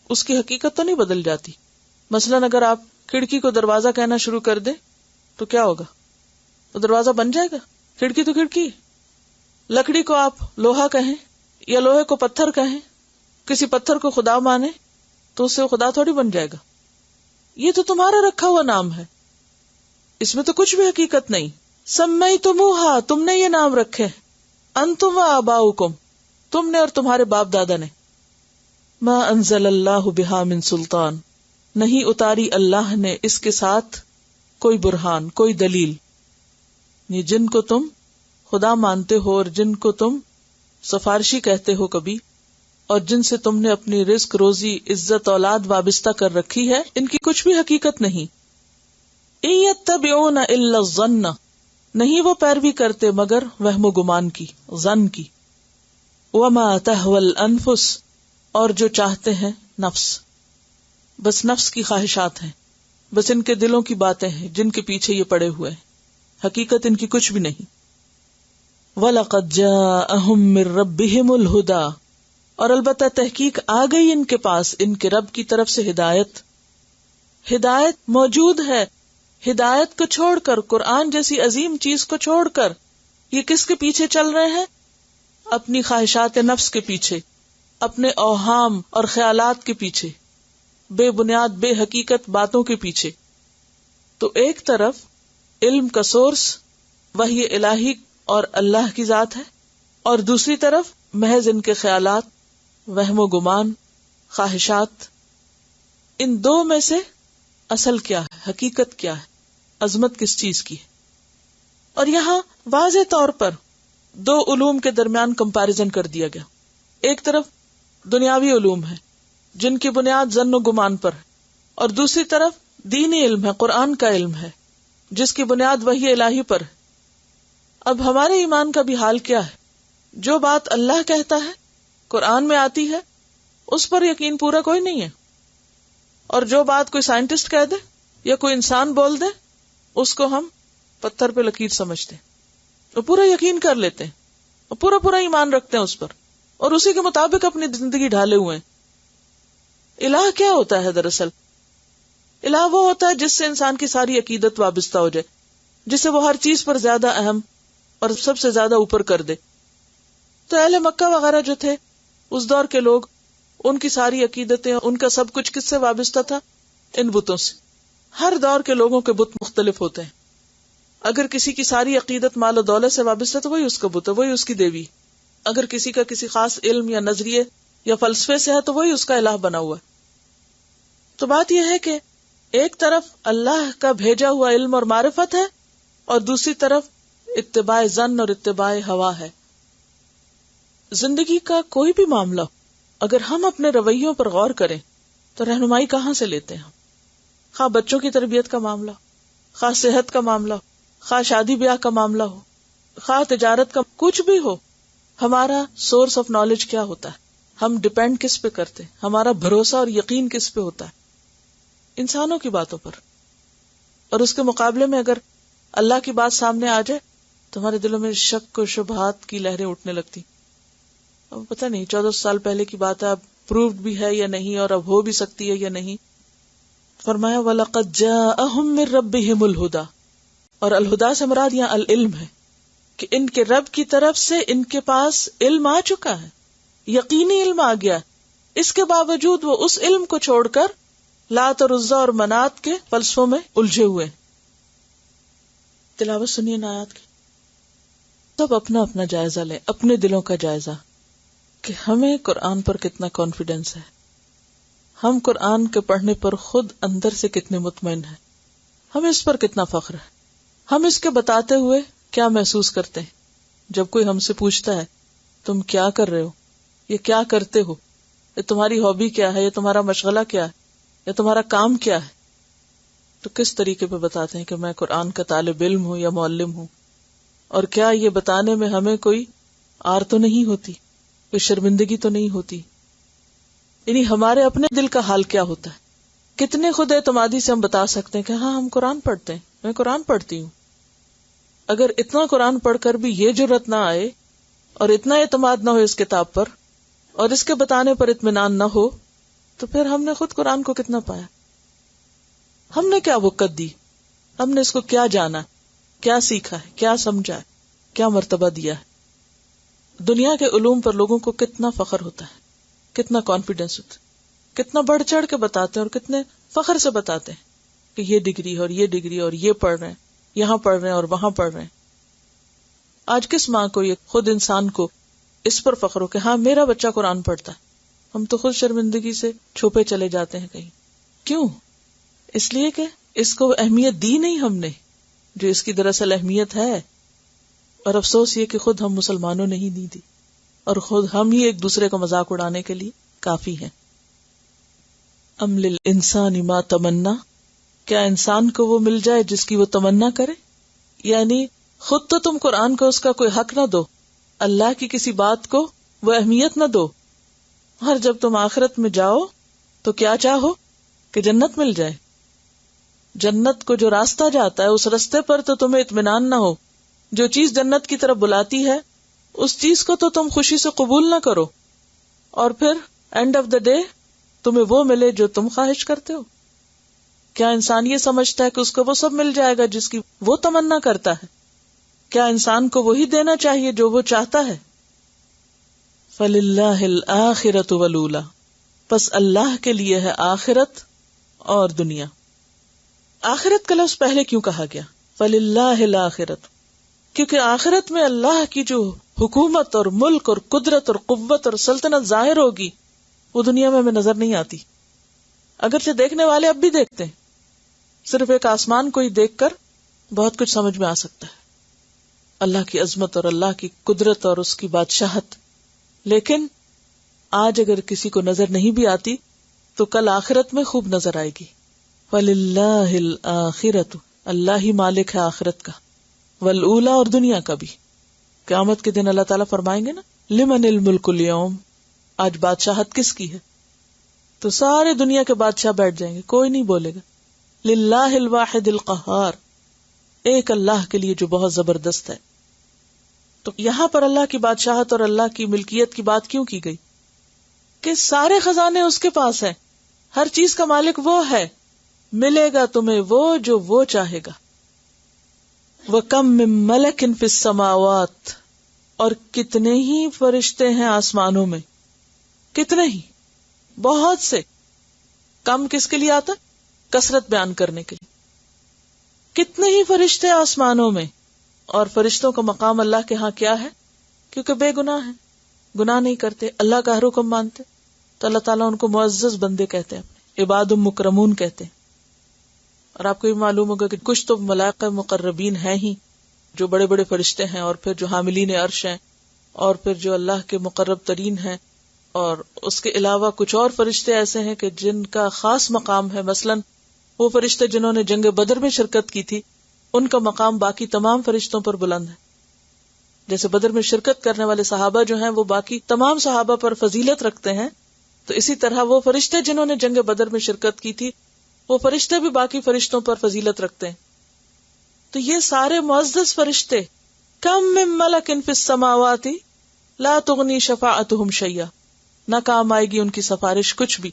اس کی حقیقت تو نہیں بدل جاتی. مثلاً اگر آپ کھڑکی کو دروازہ کہنا شروع کر دیں تو کیا ہوگا؟ تو دروازہ بن جائے گا. کھڑکی تو کھڑکی. لکڑی کو آپ لوہا کہیں یا لوہے کو پتھر کہیں، کسی پتھر کو خدا مانے تو اس سے خدا تھوڑی بن جائے گا. یہ تو تمہارا رکھا ہوا نام ہے، اس میں تو کچھ بھی حقیقت نہیں. سمیتموہا تم نے یہ نام رکھے، انتم و آباؤکم تم نے اور تمہارے باپ دادا نے. ما انزل اللہ بہا من سلطان نہیں اتاری اللہ نے اس کے ساتھ کوئی برہان، کوئی دلیل. یہ جن کو تم خدا مانتے ہو اور جن کو تم سفارشی کہتے ہو کبھی، اور جن سے تم نے اپنی رزق، روزی، عزت، اولاد وابستہ کر رکھی ہے، ان کی کچھ بھی حقیقت نہیں. ان یتبعون الا الظن نہیں وہ پیروی کرتے مگر وہم و گمان کی، ظن کی. وما تہوی الانفس اور جو چاہتے ہیں نفس، بس نفس کی خواہشات ہیں، بس ان کے دلوں کی باتیں ہیں جن کے پیچھے یہ پڑے ہوئے ہیں، حقیقت ان کی کچھ بھی نہیں. وَلَقَدْ جَاءَهُم مِّن رَبِّهِمُ الْهُدَىٰ اور البتہ تحقیق آ گئی ان کے پاس ان کے رب کی طرف سے ہدایت. ہدایت موجود ہے. ہدایت کو چھوڑ کر، قرآن جیسی عظیم چیز کو چھوڑ کر یہ کس کے پیچھے چل رہے ہیں؟ اپنی خواہشات نفس کے پیچھے، اپنے اوہام اور خیالات کے پیچھے، بے بنیاد بے حقیقت باتوں کے پیچھے. تو ایک طرف علم کا سورس وحی الہی اور اللہ کی ذات ہے، اور دوسری طرف محض ان کے خیالات، وہم و گمان، خواہشات. ان دو میں سے اصل کیا ہے، حقیقت کیا ہے، عظمت کس چیز کی ہے؟ اور یہاں واضح طور پر دو علوم کے درمیان کمپیرزن کر دیا گیا. ایک طرف دنیاوی علوم ہے جن کی بنیاد ظن و گمان پر ہے، اور دوسری طرف دینی علم ہے، قرآن کا علم ہے جس کی بنیاد وحی الہی پر ہے. اب ہمارے ایمان کا بھی حال کیا ہے؟ جو بات اللہ کہتا ہے، قرآن میں آتی ہے، اس پر یقین پورا کوئی نہیں ہے، اور جو بات کوئی سائنٹسٹ کہہ دے یا کوئی انسان بول دے اس کو ہم پتھر پہ لکیر سمجھتے ہیں، وہ پورا یقین کر لیتے ہیں اور پورا ایمان رکھتے ہیں اس پر، اور اسی کے مطابق اپنی زندگی ڈھالے ہوئے ہیں. الہ کیا ہوتا ہے؟ دراصل الہ وہ ہوتا ہے جس سے انسان کی ساری عقیدت وابستہ ہو جائے، جسے وہ ہر چیز پر زیادہ اہم اور سب سے زیادہ اوپر کر دے. تو اہل مکہ وغیرہ جو تھے اس دور کے لوگ، ان کی ساری عقیدتیں، ان کا سب کچھ کس سے وابستہ تھا؟ ان بتوں سے. ہر دور کے لوگوں کے بت مختلف ہوتے ہیں. اگر کسی کی ساری عقیدت مال و دولت سے وابستہ تو وہی اس کا بت ہے، وہی اس کی دیوی. اگر کسی کا کسی خاص علم یا نظریے یا فلسفے سے ہے تو وہی اس کا الہ بنا ہوا ہے. تو بات یہ ہے کہ ایک طرف اللہ کا بھیجا ہوا علم اور معرفت ہے، اور دوسری طرف اتباع ظن اور اتباع ہوا ہے. زندگی کا کوئی بھی معاملہ اگر ہم اپنے رویوں پر غور کریں تو رہنمائی کہاں سے لیتے ہیں؟ خواہ بچوں کی تربیت کا معاملہ، خواہ صحت کا معاملہ، خواہ شادی بیاہ کا معاملہ ہو، خواہ تجارت کا، کچھ بھی ہو، ہمارا سورس آف نالج کیا ہوتا ہے؟ ہم ڈیپینڈ کس پہ کرتے ہیں؟ ہمارا بھروسہ اور یقین کس پہ ہوتا ہے؟ انسانوں کی باتوں پر. اور اس کے مقابلے میں اگر اللہ کی بات سامنے آ جائے تو ہمارے دلوں میں شک و شبہات کی لہریں اٹھنے لگتی. اب پتہ نہیں 14 سال پہلے کی بات ہے، اب پروفڈ بھی ہے یا نہیں، اور اب ہو بھی سکتی ہے یا نہیں. فرمایا وَلَقَدْ جَاءَهُم مِّن رَبِّهِمُ الْهُدَىٰ، اور الہدا سے مراد یہاں العلم ہے کہ ان کے رب کی طرف سے ان کے پاس علم آ چکا ہے، یقینی علم آ گیا. اس کے باوجود وہ اس علم کو چھوڑ کر لات اور عزا اور منات کے فلسفوں میں الجھے ہوئے. تلاوت سنیے نا آیات کی. سب اپنا اپنا جائزہ لیں، اپنے دلوں کا جائزہ کہ ہمیں قرآن پر کتنا کانفیڈینس ہے، ہم قرآن کے پڑھنے پر خود اندر سے کتنے مطمئن ہیں، ہمیں اس پر کتنا فخر ہے، ہم اس کے بتاتے ہوئے کیا محسوس کرتے ہیں. جب کوئی ہم سے پوچھتا ہے تم کیا کر رہے ہو، یہ کیا کرتے ہو، یہ تمہاری ہابی کیا ہے، یہ تمہارا مشغلہ کیا ہے، یا تمہارا کام کیا ہے، تو کس طریقے پہ بتاتے ہیں کہ میں قرآن کا طالب علم ہوں یا معلم ہوں. اور کیا یہ بتانے میں ہمیں کوئی آر تو نہیں ہوتی، کوئی شرمندگی تو نہیں ہوتی. یعنی ہمارے اپنے دل کا حال کیا ہوتا ہے. کتنے خود اعتمادی سے ہم بتا سکتے ہیں کہ ہاں ہم قرآن پڑھتے ہیں، میں قرآن پڑھتی ہوں. اگر اتنا قرآن پڑھ کر بھی یہ جرأت نہ آئے اور اتنا اعتماد نہ ہو اس کتاب پر اور اس کے بتانے پر اطمینان نہ ہو، تو پھر ہم نے خود قرآن کو کتنا پایا، ہم نے کیا وقت دی، ہم نے اس کو کیا جانا، کیا سیکھا ہے، کیا سمجھا ہے، کیا مرتبہ دیا ہے. دنیا کے علوم پر لوگوں کو کتنا فخر ہوتا ہے، کتنا کانفیڈینس ہوتا ہے، کتنا بڑھ چڑھ کے بتاتے ہیں اور کتنے فخر سے بتاتے ہیں کہ یہ ڈگری اور یہ ڈگری اور یہ پڑھ رہے ہیں، یہاں پڑھ رہے ہیں اور وہاں پڑھ رہے ہیں. آج کس ماں کو یہ خود انسان کو اس پر فخر ہو کہ ہاں میرا بچہ قرآن پڑھتا ہے. ہم تو خود شرمندگی سے چھپے چلے جاتے ہیں کہیں. کیوں؟ اس لیے کہ اس کو اہمیت دی نہیں ہم نے جو اس کی دراصل اہمیت ہے. اور افسوس یہ کہ خود ہم مسلمانوں نے ہی نہیں دی، اور خود ہم ہی ایک دوسرے کا مذاق اڑانے کے لیے کافی ہیں. ام للانسان ما تمنا، کیا انسان کو وہ مل جائے جس کی وہ تمنا کرے؟ یعنی خود تو تم قرآن کو اس کا کوئی حق نہ دو، اللہ کی کسی بات کو وہ اہمیت نہ دو، اور جب تم آخرت میں جاؤ تو کیا چاہو کہ جنت مل جائے. جنت کو جو راستہ جاتا ہے اس راستے پر تو تمہیں اطمینان نہ ہو. جو چیز جنت کی طرف بلاتی ہے اس چیز کو تو تم خوشی سے قبول نہ کرو، اور پھر اینڈ آف دا ڈے تمہیں وہ ملے جو تم خواہش کرتے ہو. کیا انسان یہ سمجھتا ہے کہ اس کو وہ سب مل جائے گا جس کی وہ تمنا کرتا ہے؟ کیا انسان کو وہی دینا چاہیے جو وہ چاہتا ہے؟ فَلِلَّهِ الْآخِرَةُ وَالْأُولَى، پس اللہ کے لیے ہے آخرت اور دنیا. آخرت کا لفظ پہلے کیوں کہا گیا؟ فَلِلَّهِ الْآخِرَةُ، کیونکہ آخرت میں اللہ کی جو حکومت اور ملک اور قدرت اور قوت اور سلطنت ظاہر ہوگی وہ دنیا میں ہمیں نظر نہیں آتی. اگرچہ دیکھنے والے اب بھی دیکھتے ہیں، صرف ایک آسمان کو ہی دیکھ کر بہت کچھ سمجھ میں آ سکتا ہے، اللہ کی عظمت اور اللہ کی قدرت اور اس کی بادشاہت. لیکن آج اگر کسی کو نظر نہیں بھی آتی تو کل آخرت میں خوب نظر آئے گی. وَلِلَّهِ الْآخِرَةُ، اللہ ہی مالک ہے آخرت کا، والأولی، اور دنیا کا بھی. قیامت کے دن اللہ تعالیٰ فرمائیں گے نا لمن الملک اليوم، آج بادشاہت کس کی ہے؟ تو سارے دنیا کے بادشاہ بیٹھ جائیں گے، کوئی نہیں بولے گا. للہ الواحد القہار، ایک اللہ کے لیے جو بہت زبردست ہے. تو یہاں پر اللہ کی بادشاہت اور اللہ کی ملکیت کی بات کیوں کی گئی؟ کہ سارے خزانے اس کے پاس ہیں، ہر چیز کا مالک وہ ہے، ملے گا تمہیں وہ جو وہ چاہے گا. وَكَم مِّن مَلَكٍ فِي السَّمَاوَاتِ، اور کتنے ہی فرشتے ہیں آسمانوں میں، کتنے ہی، بہت سے. کم کس کے لیے آتا؟ کثرت بیان کرنے کے لیے. کتنے ہی فرشتے آسمانوں میں، اور فرشتوں کا مقام اللہ کے ہاں کیا ہے؟ کیونکہ بے گناہ ہیں، گناہ نہیں کرتے، اللہ کا ہر حکم مانتے، تو اللہ تعالیٰ ان کو معزز بندے کہتے ہیں، عباد مکرمون کہتے ہیں. اور آپ کو یہ معلوم ہوگا کہ کچھ تو ملائکہ مقربین ہیں ہی جو بڑے بڑے فرشتے ہیں، اور پھر جو حاملین عرش ہیں، اور پھر جو اللہ کے مقرب ترین ہیں، اور اس کے علاوہ کچھ اور فرشتے ایسے ہیں کہ جن کا خاص مقام ہے. مثلاً وہ فرشتے جنہوں نے جنگ بدر میں شرکت کی تھی، ان کا مقام باقی تمام فرشتوں پر بلند ہے. جیسے بدر میں شرکت کرنے والے صحابہ جو ہیں وہ باقی تمام صحابہ پر فضیلت رکھتے ہیں، تو اسی طرح وہ فرشتے جنہوں نے جنگ بدر میں شرکت کی تھی وہ فرشتے بھی باقی فرشتوں پر فضیلت رکھتے ہیں. تو یہ سارے معزز فرشتے، کم من ملک فی السماوات لا تغنی شفاعتهم شیئا، نہ کام آئے گی ان کی سفارش کچھ بھی.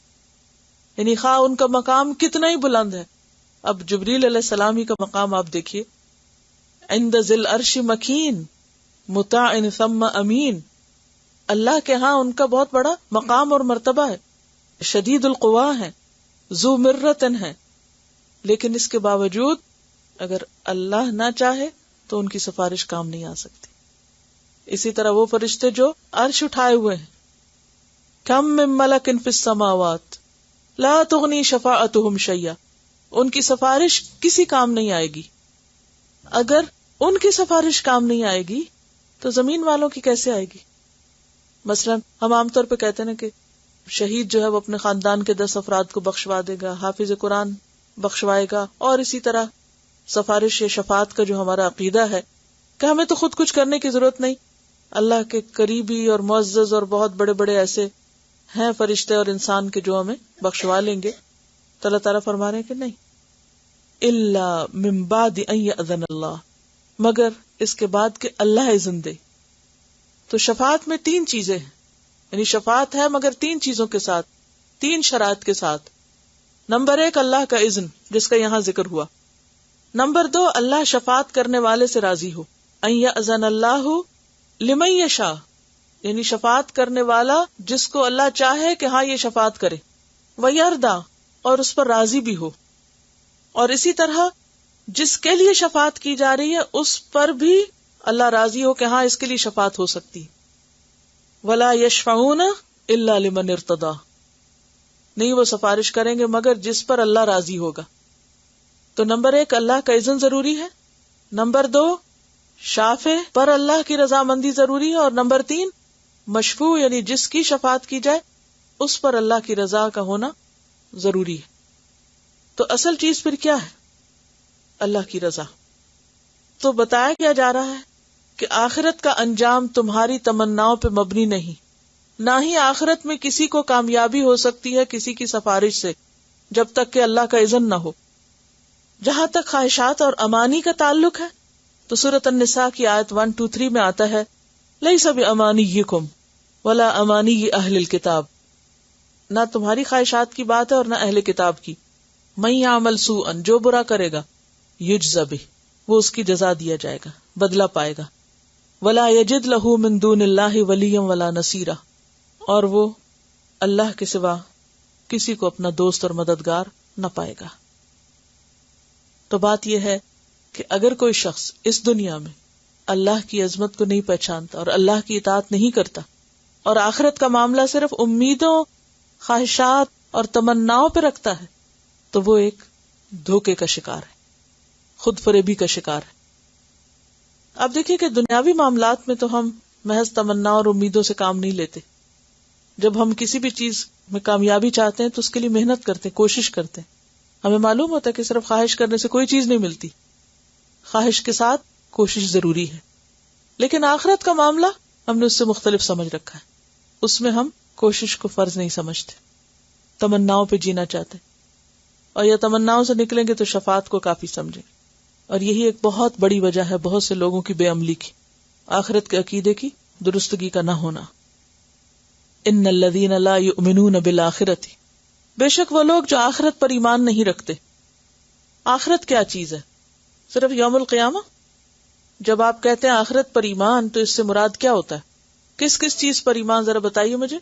یعنی خواہ ان کا مقام کتنا ہی بلند ہے. اب جبریل علیہ السلام ہی کا مقام آپ دیکھیے، عند ذی العرش مکین مطاع ثم امین. اللہ کے ہاں ان کا بہت بڑا مقام اور مرتبہ ہے، شدید القوا ہے، ذو مرت ہے. لیکن اس کے باوجود اگر اللہ نہ چاہے تو ان کی سفارش کام نہیں آ سکتی. اسی طرح وہ فرشتے جو عرش اٹھائے ہوئے ہیں، کم من ملک فی السماوات لا تغنی شفاعتهم شیئا، ان کی سفارش کسی کام نہیں آئے گی. اگر ان کی سفارش کام نہیں آئے گی تو زمین والوں کی کیسے آئے گی؟ مثلا ہم عام طور پہ کہتے ہیں کہ شہید جو ہے وہ اپنے خاندان کے 10 افراد کو بخشوا دے گا، حافظ قرآن بخشوائے گا، اور اسی طرح سفارش یا شفاعت کا جو ہمارا عقیدہ ہے کہ ہمیں تو خود کچھ کرنے کی ضرورت نہیں، اللہ کے قریبی اور معزز اور بہت بڑے بڑے ایسے ہیں فرشتے اور انسان کے جو ہمیں بخشوا لیں گے. تو اللہ تعالیٰ فرما رہے ہیں کہ نہیں، الا من بعد ان یأذن اللہ، مگر اس کے بعد کہ اللہ اذن دے. تو شفاعت میں 3 چیزیں ہیں، یعنی شفاعت ہے مگر 3 چیزوں کے ساتھ، 3 شرائط کے ساتھ. نمبر 1 اللہ کا اذن جس کا یہاں ذکر ہوا. نمبر 2 اللہ شفاعت کرنے والے سے راضی ہو. ان یأذن اللہ لمن یشاء، یعنی شفاعت کرنے والا جس کو اللہ چاہے کہ ہاں یہ شفاعت کرے، ویرضا، اور اس پر راضی بھی ہو. اور اسی طرح جس کے لیے شفاعت کی جا رہی ہے اس پر بھی اللہ راضی ہو کہ ہاں اس کے لیے شفاعت ہو سکتی. ولا یشفعون الا لمن ارتضی، نہیں وہ سفارش کریں گے مگر جس پر اللہ راضی ہوگا. تو نمبر 1 اللہ کا اذن ضروری ہے، نمبر 2 شافع پر اللہ کی رضامندی ضروری ہے، اور نمبر 3 مشفوع یعنی جس کی شفاعت کی جائے اس پر اللہ کی رضا کا ہونا ضروری ہے. تو اصل چیز پھر کیا ہے؟ اللہ کی رضا. تو بتایا کیا جا رہا ہے کہ آخرت کا انجام تمہاری تمناؤں پہ مبنی نہیں، نہ ہی آخرت میں کسی کو کامیابی ہو سکتی ہے کسی کی سفارش سے جب تک کہ اللہ کا اذن نہ ہو. جہاں تک خواہشات اور امانی کا تعلق ہے تو سورۃ النساء کی آیت 123 میں آتا ہے لیس بامانیکم ولا امانی اہل الکتاب، نہ تمہاری خواہشات کی بات ہے اور نہ اہل کتاب کی. من یعمل سوءا، جو برا کرے گا، یجزا بہ، وہ اس کی جزا دیا جائے گا، بدلہ پائے گا. ولا یجد لہ من دون اللہ ولیا ولا نصیرا، اور وہ اللہ کے سوا کسی کو اپنا دوست اور مددگار نہ پائے گا. تو بات یہ ہے کہ اگر کوئی شخص اس دنیا میں اللہ کی عظمت کو نہیں پہچانتا اور اللہ کی اطاعت نہیں کرتا اور آخرت کا معاملہ صرف امیدوں، خواہشات اور تمناؤں پہ رکھتا ہے تو وہ ایک دھوکے کا شکار ہے، خود فریبی کا شکار ہے. اب دیکھیے کہ دنیاوی معاملات میں تو ہم محض تمنا اور امیدوں سے کام نہیں لیتے. جب ہم کسی بھی چیز میں کامیابی چاہتے ہیں تو اس کے لیے محنت کرتے ہیں، کوشش کرتے ہیں. ہمیں معلوم ہوتا ہے کہ صرف خواہش کرنے سے کوئی چیز نہیں ملتی، خواہش کے ساتھ کوشش ضروری ہے. لیکن آخرت کا معاملہ ہم نے اس سے مختلف سمجھ رکھا ہے. اس میں ہم کوشش کو فرض نہیں سمجھتے، تمناؤں پہ جینا چاہتے، اور یا تمناؤں سے نکلیں گے تو شفاعت کو کافی سمجھیں. اور یہی ایک بہت بڑی وجہ ہے بہت سے لوگوں کی بے عملی کی، آخرت کے عقیدے کی درستگی کا نہ ہونا. ان الذین لا یؤمنون بالآخرۃ، بے شک وہ لوگ جو آخرت پر ایمان نہیں رکھتے. آخرت کیا چیز ہے؟ صرف یوم القیامہ؟ جب آپ کہتے ہیں آخرت پر ایمان تو اس سے مراد کیا ہوتا ہے؟ کس کس چیز پر ایمان ذرا بتائیے مجھے.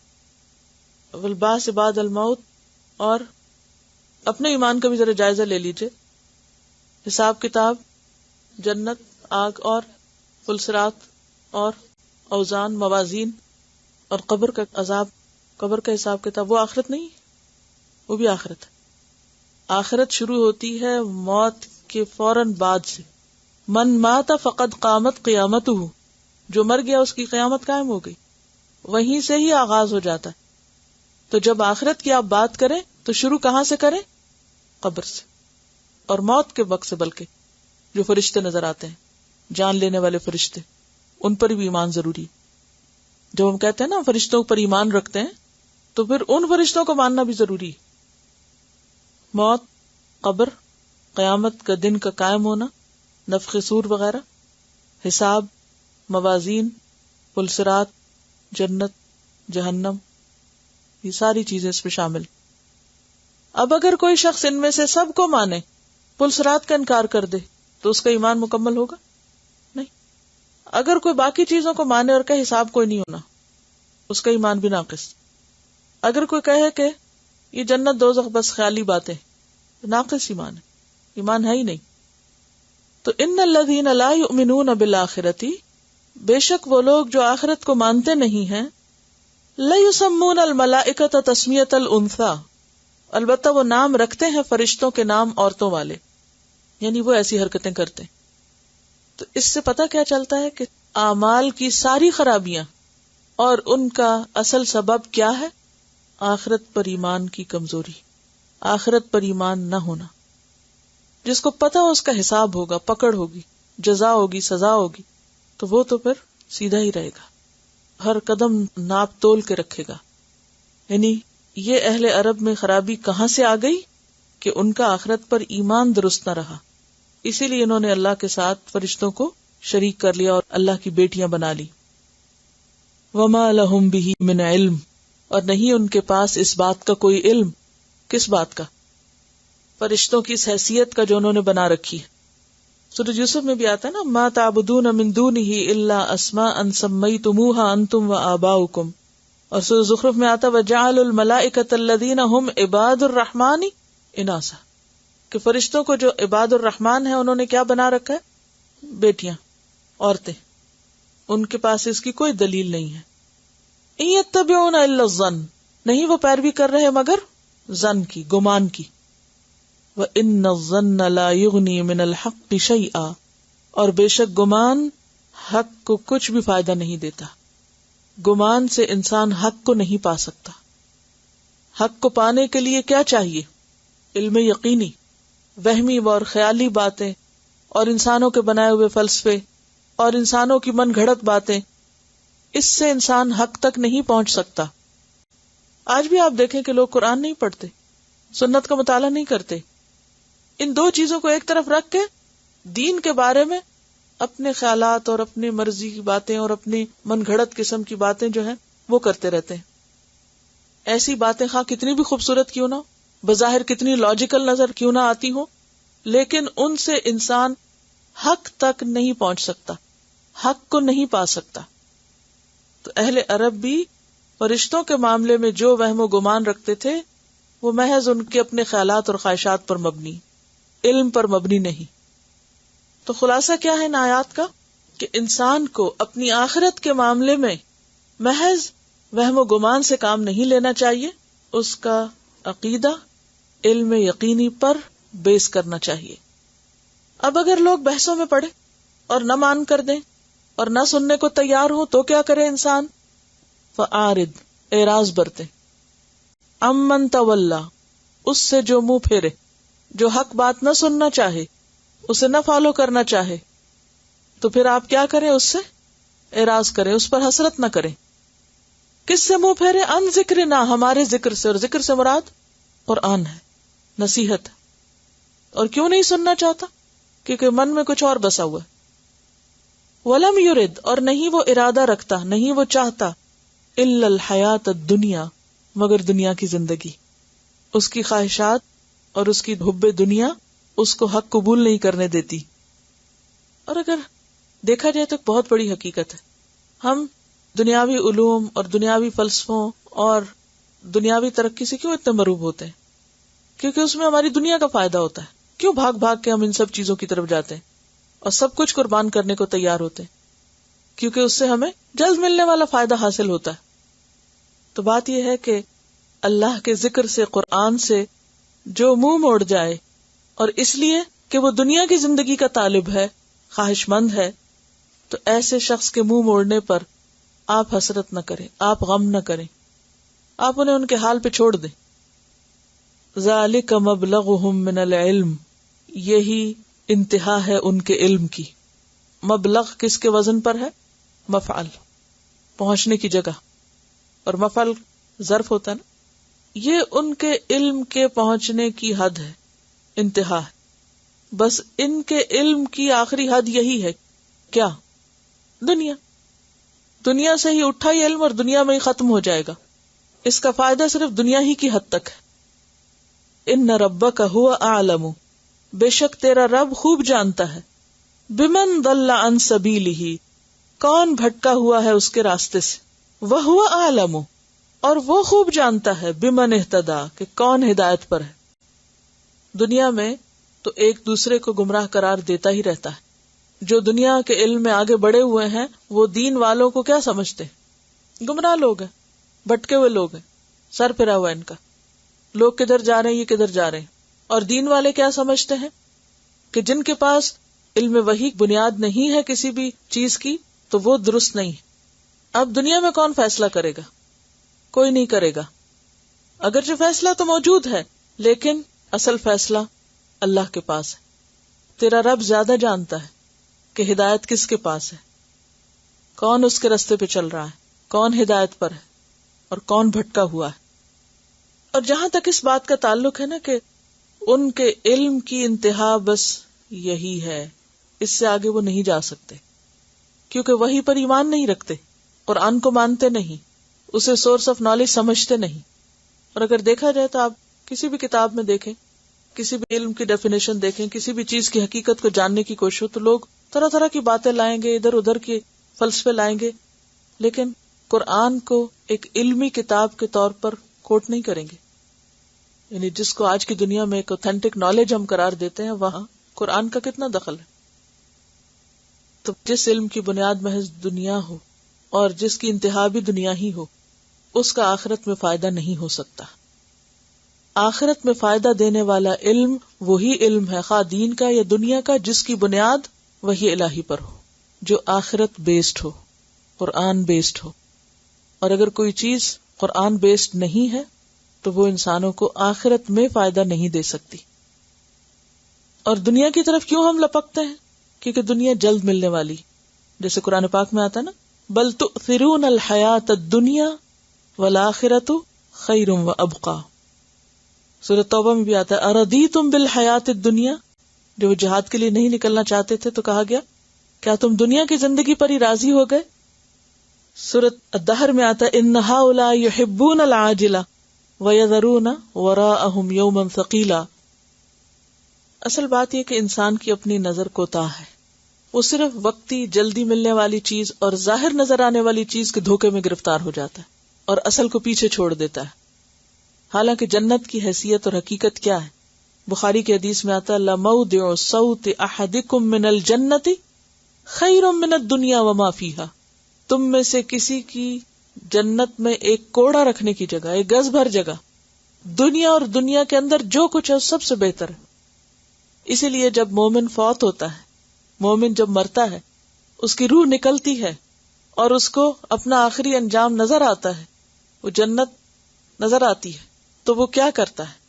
والبعث بعد الموت، اور اپنے ایمان کا بھی ذرا جائزہ لے لیجئے. حساب کتاب، جنت، آگ اور پلسرات اور اوزان، موازین، اور قبر کا عذاب، قبر کا حساب کتاب، وہ آخرت نہیں؟ وہ بھی آخرت ہے. آخرت شروع ہوتی ہے موت کے فوراً بعد سے. من مات فقد قامت قیامتہ، جو مر گیا اس کی قیامت قائم ہو گئی. وہیں سے ہی آغاز ہو جاتا ہے. تو جب آخرت کی آپ بات کریں تو شروع کہاں سے کریں؟ قبر سے، اور موت کے وقت سے. بلکہ جو فرشتے نظر آتے ہیں، جان لینے والے فرشتے، ان پر بھی ایمان ضروری ہے. جب ہم کہتے ہیں نا فرشتوں پر ایمان رکھتے ہیں تو پھر ان فرشتوں کو ماننا بھی ضروری ہے. موت، قبر، قیامت کا دن کا قائم ہونا، نفخ صور وغیرہ، حساب، موازین، پلسرات، جنت، جہنم، یہ ساری چیزیں اس میں شامل. اب اگر کوئی شخص ان میں سے سب کو مانے، پلسرات کا انکار کر دے تو اس کا ایمان مکمل ہوگا؟ نہیں. اگر کوئی باقی چیزوں کو مانے اور کہ حساب کوئی نہیں ہونا، اس کا ایمان بھی ناقص. اگر کوئی کہے کہ یہ جنت دوزخ بس خیالی باتیں، ناقص ایمان ہے، ایمان ہے ہی نہیں. تو ان الذین لا یؤمنون بالآخرۃ، بے شک وہ لوگ جو آخرت کو مانتے نہیں ہیں، لیسمون الملائکۃ تسمیۃ الانثی، البتہ وہ نام رکھتے ہیں فرشتوں کے نام عورتوں والے، یعنی وہ ایسی حرکتیں کرتے ہیں۔ تو اس سے پتہ کیا چلتا ہے کہ اعمال کی ساری خرابیاں اور ان کا اصل سبب کیا ہے؟ آخرت پر ایمان کی کمزوری، آخرت پر ایمان نہ ہونا۔ جس کو پتہ اس کا حساب ہوگا، پکڑ ہوگی، جزا ہوگی، سزا ہوگی، تو وہ تو پھر سیدھا ہی رہے گا، ہر قدم ناپ تول کے رکھے گا۔ یعنی یہ اہل عرب میں خرابی کہاں سے آ گئی کہ ان کا آخرت پر ایمان درست نہ رہا، اسی لیے انہوں نے اللہ کے ساتھ فرشتوں کو شریک کر لیا اور اللہ کی بیٹیاں بنا لی۔ وما لہم بہ من علم، اور نہیں ان کے پاس اس بات کا کوئی علم۔ کس بات کا؟ فرشتوں کی اس حیثیت کا جو انہوں نے بنا رکھی ہے۔ سورۃ یوسف میں بھی آتا ہے نا، ما تعبدون من دونہ الا اسماء سمیتموها انتم وآباؤکم، اور سورۃ زخرف میں آتا وجعلوا الملائکۃ الذین هم عباد الرحمن اناثا، کہ فرشتوں کو جو عباد الرحمن ہیں انہوں نے کیا بنا رکھا ہے؟ بیٹیاں، عورتیں۔ ان کے پاس اس کی کوئی دلیل نہیں ہے۔ ان یتبعون الا الظن، نہیں وہ پیروی کر رہے مگر ظن کی، گمان کی۔ وان الظن لا یغنی من الحق شیئا، اور بے شک گمان حق کو کچھ بھی فائدہ نہیں دیتا۔ گمان سے انسان حق کو نہیں پا سکتا۔ حق کو پانے کے لیے کیا چاہیے؟ علم یقینی۔ وہمی اور خیالی باتیں اور انسانوں کے بنائے ہوئے فلسفے اور انسانوں کی من گھڑت باتیں، اس سے انسان حق تک نہیں پہنچ سکتا۔ آج بھی آپ دیکھیں کہ لوگ قرآن نہیں پڑھتے، سنت کا مطالعہ نہیں کرتے۔ ان دو چیزوں کو ایک طرف رکھ کے دین کے بارے میں اپنے خیالات اور اپنی مرضی کی باتیں اور اپنی من گھڑت قسم کی باتیں جو ہیں وہ کرتے رہتے ہیں۔ ایسی باتیں خواہ کتنی بھی خوبصورت کیوں نہ، بظاہر کتنی لاجیکل نظر کیوں نہ آتی ہوں، لیکن ان سے انسان حق تک نہیں پہنچ سکتا، حق کو نہیں پا سکتا۔ تو اہل عرب بھی فرشتوں کے معاملے میں جو وہم و گمان رکھتے تھے وہ محض ان کے اپنے خیالات اور خواہشات پر مبنی، علم پر مبنی نہیں۔ تو خلاصہ کیا ہے ان آیات کا؟ کہ انسان کو اپنی آخرت کے معاملے میں محض وہم و گمان سے کام نہیں لینا چاہیے، اس کا عقیدہ علم یقینی پر بیس کرنا چاہیے۔ اب اگر لوگ بحثوں میں پڑے اور نہ مان کر دیں اور نہ سننے کو تیار ہو تو کیا کرے انسان؟ فَآرِد، اعراض برتے، امن تولا، اس سے جو منہ پھیرے، جو حق بات نہ سننا چاہے، اسے نہ فالو کرنا چاہے، تو پھر آپ کیا کریں؟ اس سے اعراض کریں، اس پر حسرت نہ کریں۔ کس سے منہ پھیرے؟ ان ذکر نہ، ہمارے ذکر سے، اور ذکر سے مراد قرآن ہے، نصیحت۔ اور کیوں نہیں سننا چاہتا؟ کیونکہ من میں کچھ اور بسا ہوا ہے۔ ولم یرد، اور نہیں وہ ارادہ رکھتا، نہیں وہ چاہتا، الا الحیات الدنیا، مگر دنیا کی زندگی۔ اس کی خواہشات اور اس کی حب دنیا اس کو حق قبول نہیں کرنے دیتی۔ اور اگر دیکھا جائے تو بہت بڑی حقیقت ہے، ہم دنیاوی علوم اور دنیاوی فلسفوں اور دنیاوی ترقی سے کیوں اتنے مرعوب ہوتے ہیں؟ کیونکہ اس میں ہماری دنیا کا فائدہ ہوتا ہے۔ کیوں بھاگ بھاگ کے ہم ان سب چیزوں کی طرف جاتے ہیں اور سب کچھ قربان کرنے کو تیار ہوتے ہیں؟ کیونکہ اس سے ہمیں جلد ملنے والا فائدہ حاصل ہوتا ہے۔ تو بات یہ ہے کہ اللہ کے ذکر سے، قرآن سے جو منہ موڑ جائے، اور اس لیے کہ وہ دنیا کی زندگی کا طالب ہے، خواہش مند ہے، تو ایسے شخص کے منہ موڑنے پر آپ حسرت نہ کریں، آپ غم نہ کریں، آپ انہیں ان کے حال پہ چھوڑ دیں۔ ذالک مبلغہم من العلم، یہی انتہا ہے ان کے علم کی۔ مبلغ کس کے وزن پر ہے؟ مفعل، پہنچنے کی جگہ، اور مفعل ظرف ہوتا ہے نا۔ یہ ان کے علم کے پہنچنے کی حد ہے، انتہا ہے۔ بس ان کے علم کی آخری حد یہی ہے، کیا؟ دنیا۔ دنیا سے ہی اٹھا یہ علم اور دنیا میں ہی ختم ہو جائے گا۔ اس کا فائدہ صرف دنیا ہی کی حد تک ہے۔ ان ربک هو اعلم، بے شک تیرا رب خوب جانتا ہے، بمن ضل عن سبیلہ، کون بھٹکا ہوا ہے اس کے راستے سے، وہو اعلم، اور وہ خوب جانتا ہے، بمن اہتدی، کہ کون ہدایت پر ہے۔ دنیا میں تو ایک دوسرے کو گمراہ قرار دیتا ہی رہتا ہے. جو دنیا کے علم میں آگے بڑھے ہوئے ہیں وہ دین والوں کو کیا سمجھتے ہیں؟ گمراہ لوگ ہیں، بھٹکے ہوئے لوگ ہیں، سر پھرا ہوا ان کا، لوگ کدھر جا رہے ہیں یہ کدھر جا رہے ہیں. اور دین والے کیا سمجھتے ہیں کہ جن کے پاس علم وحی بنیاد نہیں ہے کسی بھی چیز کی تو وہ درست نہیں. اب دنیا میں کون فیصلہ کرے گا؟ کوئی نہیں کرے گا. اگرچہ فیصلہ تو موجود ہے لیکن اصل فیصلہ اللہ کے پاس ہے. تیرا رب زیادہ جانتا ہے کہ ہدایت کس کے پاس ہے، کون اس کے رستے پہ چل رہا ہے، کون ہدایت پر ہے اور کون بھٹکا ہوا ہے. اور جہاں تک اس بات کا تعلق ہے نا کہ ان کے علم کی انتہا بس یہی ہے، اس سے آگے وہ نہیں جا سکتے کیونکہ وحی پر ایمان نہیں رکھتے، قرآن کو مانتے نہیں، اسے سورس آف نالج سمجھتے نہیں. اور اگر دیکھا جائے تو آپ کسی بھی کتاب میں دیکھیں، کسی بھی علم کی ڈیفینیشن دیکھیں، کسی بھی چیز کی حقیقت کو جاننے کی کوشش ہو تو لوگ طرح طرح کی باتیں لائیں گے، ادھر ادھر کے فلسفے لائیں گے، لیکن قرآن کو ایک علمی کتاب کے طور پر کوٹ نہیں کریں گے. یعنی جس کو آج کی دنیا میں ایک اوتھینٹک نالج ہم قرار دیتے ہیں وہاں قرآن کا کتنا دخل ہے. تو جس علم کی بنیاد محض دنیا ہو اور جس کی انتہا بھی دنیا ہی ہو، اس کا آخرت میں فائدہ نہیں ہو سکتا. آخرت میں فائدہ دینے والا علم وہی علم ہے، خواہ دین کا یا دنیا کا، جس کی بنیاد وحی الہی پر ہو، جو آخرت بیسڈ ہو، قرآن بیسڈ ہو. اور اگر کوئی چیز قرآن بیسڈ نہیں ہے تو وہ انسانوں کو آخرت میں فائدہ نہیں دے سکتی. اور دنیا کی طرف کیوں ہم لپکتے ہیں؟ کیونکہ دنیا جلد ملنے والی، جیسے قرآن پاک میں آتا ہے نا، بل تؤثرون الحیات الدنیا والآخرۃ خیر وابقی. سورۃ توبہ میں بھی آتا ہے ارضیتم بالحیات الدنیا. جو جہاد کے لیے نہیں نکلنا چاہتے تھے تو کہا گیا کیا تم دنیا کی زندگی پر ہی راضی ہو گئے. سورۃ الدہر میں آتا ہے ان ہؤلاء یحبون العاجلہ وَيَذَرُونَ وَرَاءَهُمْ يَوْمًا ثَقِيلًا. اصل بات یہ کہ انسان کی اپنی نظر کوتاہ ہے، وہ صرف وقتی جلدی ملنے والی چیز اور ظاہر نظر آنے والی چیز کے دھوکے میں گرفتار ہو جاتا ہے اور اصل کو پیچھے چھوڑ دیتا ہے. حالانکہ جنت کی حیثیت اور حقیقت کیا ہے؟ بخاری کی حدیث میں آتا ہے لَمَوْضِعُ صَوْتِ أَحَدِكُم مِّنَ الْجَنَّةِ خَيْرٌ مِّنَ الدُّنْيَا وَمَا فِيهَا. تم میں سے کسی کی جنت میں ایک کوڑا رکھنے کی جگہ، ایک گز بھر جگہ، دنیا اور دنیا کے اندر جو کچھ ہے سب سے بہتر ہے. اسی لیے جب مومن فوت ہوتا ہے، مومن جب مرتا ہے، اس کی روح نکلتی ہے اور اس کو اپنا آخری انجام نظر آتا ہے، وہ جنت نظر آتی ہے، تو وہ کیا کرتا ہے؟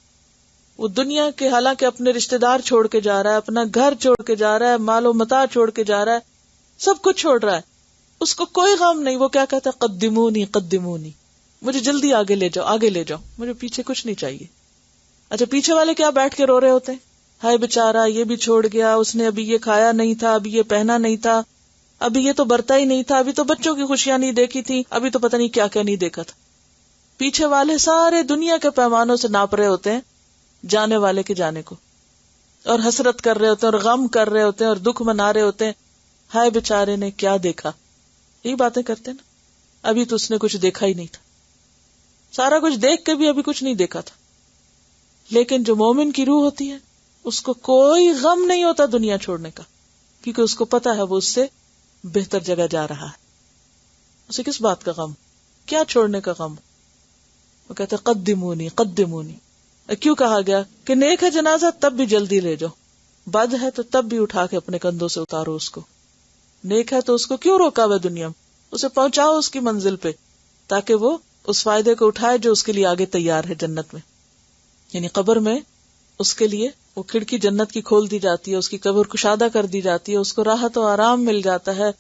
وہ دنیا کے حالانکہ اپنے رشتہ دار چھوڑ کے جا رہا ہے، اپنا گھر چھوڑ کے جا رہا ہے، مال و متاع چھوڑ کے جا رہا ہے، سب کچھ چھوڑ رہا ہے، اس کو کوئی غم نہیں. وہ کیا کہتا ہے قدمونی قدمونی، مجھے جلدی آگے لے جاؤ، آگے لے جاؤ، مجھے پیچھے کچھ نہیں چاہیے. اچھا پیچھے والے کیا بیٹھ کے رو رہے ہوتے ہیں؟ ہائے بیچارہ یہ بھی چھوڑ گیا، اس نے ابھی یہ کھایا نہیں تھا، ابھی یہ پہنا نہیں تھا، ابھی یہ تو برتا ہی نہیں تھا، ابھی تو بچوں کی خوشیاں نہیں دیکھی تھی، ابھی تو پتہ نہیں کیا کیا نہیں دیکھا تھا. پیچھے والے سارے دنیا کے پیمانوں سے ناپ رہے ہوتے ہیں جانے والے کے جانے کو، اور حسرت کر رہے ہوتے ہیں اور غم کر رہے ہوتے ہیں اور دکھ منا رہے ہوتے ہیں، ہائے بیچارے نے کیا دیکھا. یہی باتیں کرتے ہیں نا، ابھی تو اس نے کچھ دیکھا ہی نہیں تھا، سارا کچھ دیکھ کے بھی ابھی کچھ نہیں دیکھا تھا. لیکن جو مومن کی روح ہوتی ہے اس کو کوئی غم نہیں ہوتا دنیا چھوڑنے کا، کیونکہ اس کو پتا ہے وہ اس سے بہتر جگہ جا رہا ہے. اسے کس بات کا غم؟ کیا چھوڑنے کا غم؟ وہ کہتے قدمونی قدمونی. کیوں کہا گیا کہ نیک ہے جنازہ تب بھی جلدی لے جاؤ، بد ہے تو تب بھی اٹھا کے اپنے کندھوں سے اتارو اس کو. نیک ہے تو اس کو کیوں روکا ہوا دنیا میں؟ اسے پہنچاؤ اس کی منزل پہ تاکہ وہ اس فائدے کو اٹھائے جو اس کے لیے آگے تیار ہے جنت میں. یعنی قبر میں اس کے لیے وہ کھڑکی جنت کی کھول دی جاتی ہے، اس کی قبر کشادہ کر دی جاتی ہے، اس کو راحت و آرام مل جاتا ہے،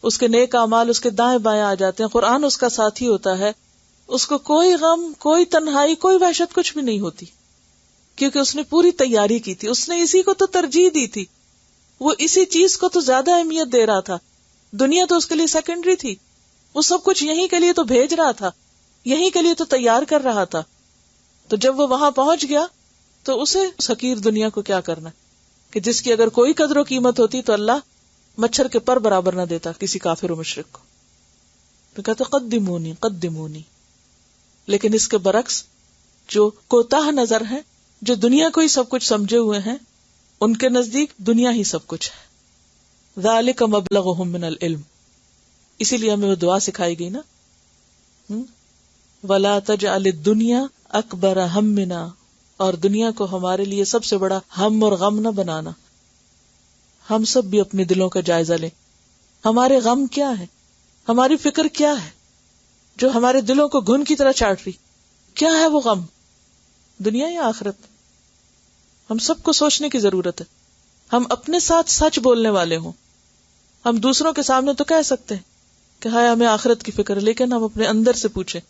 اس کے نیک اعمال اس کے دائیں بائیں آ جاتے ہیں، قرآن اس کا ساتھی ہوتا ہے، اس کو کوئی غم، کوئی تنہائی، کوئی وحشت کچھ بھی نہیں ہوتی، کیونکہ اس نے پوری تیاری کی تھی، اس نے اسی کو تو ترجیح دی تھی، وہ اسی چیز کو تو زیادہ اہمیت دے رہا تھا. دنیا تو اس کے لیے سیکنڈری تھی، وہ سب کچھ یہیں کے لیے تو بھیج رہا تھا، یہیں کے لیے تو تیار کر رہا تھا. تو جب وہ وہاں پہنچ گیا تو اسے اس حقیر دنیا کو کیا کرنا کہ جس کی اگر کوئی قدر و قیمت ہوتی تو اللہ مچھر کے پر برابر نہ دیتا کسی کافر و مشرک کو. تو کہتے قدمونی قدمونی. لیکن اس کے برعکس جو کوتاہ نظر ہیں، جو دنیا کو ہی سب کچھ سمجھے ہوئے ہیں، ان کے نزدیک دنیا ہی سب کچھ ہے. ذالک مبلغہم من العلم. اسی لیے ہمیں وہ دعا سکھائی گئی نا, ولا تجعل الدنیا اکبر ہمنا, اور دنیا کو ہمارے لیے سب سے بڑا ہم اور غم نہ بنانا. ہم سب بھی اپنے دلوں کا جائزہ لیں. ہمارے غم کیا ہے, ہماری فکر کیا ہے جو ہمارے دلوں کو گھن کی طرح چاٹ رہی؟ کیا ہے وہ غم, دنیا یا آخرت؟ ہم سب کو سوچنے کی ضرورت ہے. ہم اپنے ساتھ سچ بولنے والے ہوں. ہم دوسروں کے سامنے تو کہہ سکتے ہیں کہ ہائے ہمیں آخرت کی فکر ہے, لیکن ہم اپنے اندر سے پوچھیں,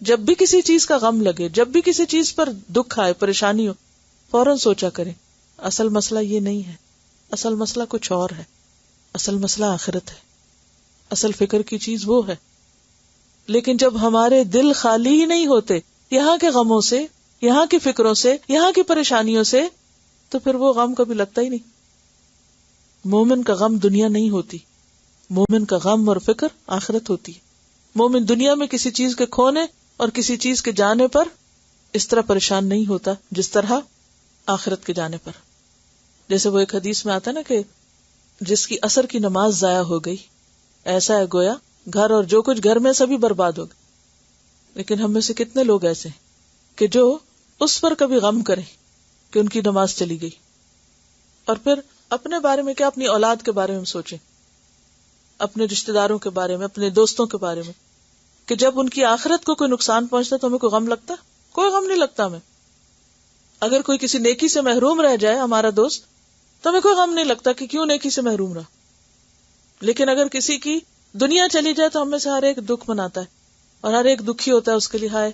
جب بھی کسی چیز کا غم لگے, جب بھی کسی چیز پر دکھ آئے, پریشانی ہو, فوراً سوچا کریں اصل مسئلہ یہ نہیں ہے, اصل مسئلہ کچھ اور ہے, اصل مسئلہ آخرت ہے, اصل فکر کی چیز وہ ہے. لیکن جب ہمارے دل خالی ہی نہیں ہوتے یہاں کے غموں سے, یہاں کی فکروں سے, یہاں کی پریشانیوں سے, تو پھر وہ غم کبھی لگتا ہی نہیں. مومن کا غم دنیا نہیں ہوتی, مومن کا غم اور فکر آخرت ہوتی ہے. مومن دنیا میں کسی چیز کے کھونے اور کسی چیز کے جانے پر اس طرح پریشان نہیں ہوتا جس طرح آخرت کے جانے پر. جیسے وہ ایک حدیث میں آتا ہے نا کہ جس کی عصر کی نماز ضائع ہو گئی, ایسا ہے گویا گھر اور جو کچھ گھر میں سبھی برباد ہو گئے. لیکن ہم میں سے کتنے لوگ ایسے ہیں کہ جو اس پر کبھی غم کریں کہ ان کی نماز چلی گئی, اور پھر اپنے بارے میں کیا, اپنی اولاد کے بارے میں سوچیں, اپنے رشتہ داروں کے بارے میں, اپنے دوستوں کے بارے میں, کہ جب ان کی آخرت کو کوئی نقصان پہنچتا تو ہمیں کوئی غم لگتا؟ کوئی غم نہیں لگتا ہمیں. اگر کوئی کسی نیکی سے محروم رہ جائے ہمارا دوست, تو ہمیں کوئی غم نہیں لگتا کہ کیوں نیکی سے محروم رہا. لیکن اگر کسی کی دنیا چلی جائے تو ہم میں سے ہر ایک دکھ مناتا ہے, اور ہر ایک دکھی ہوتا ہے اس کے لیے ہائے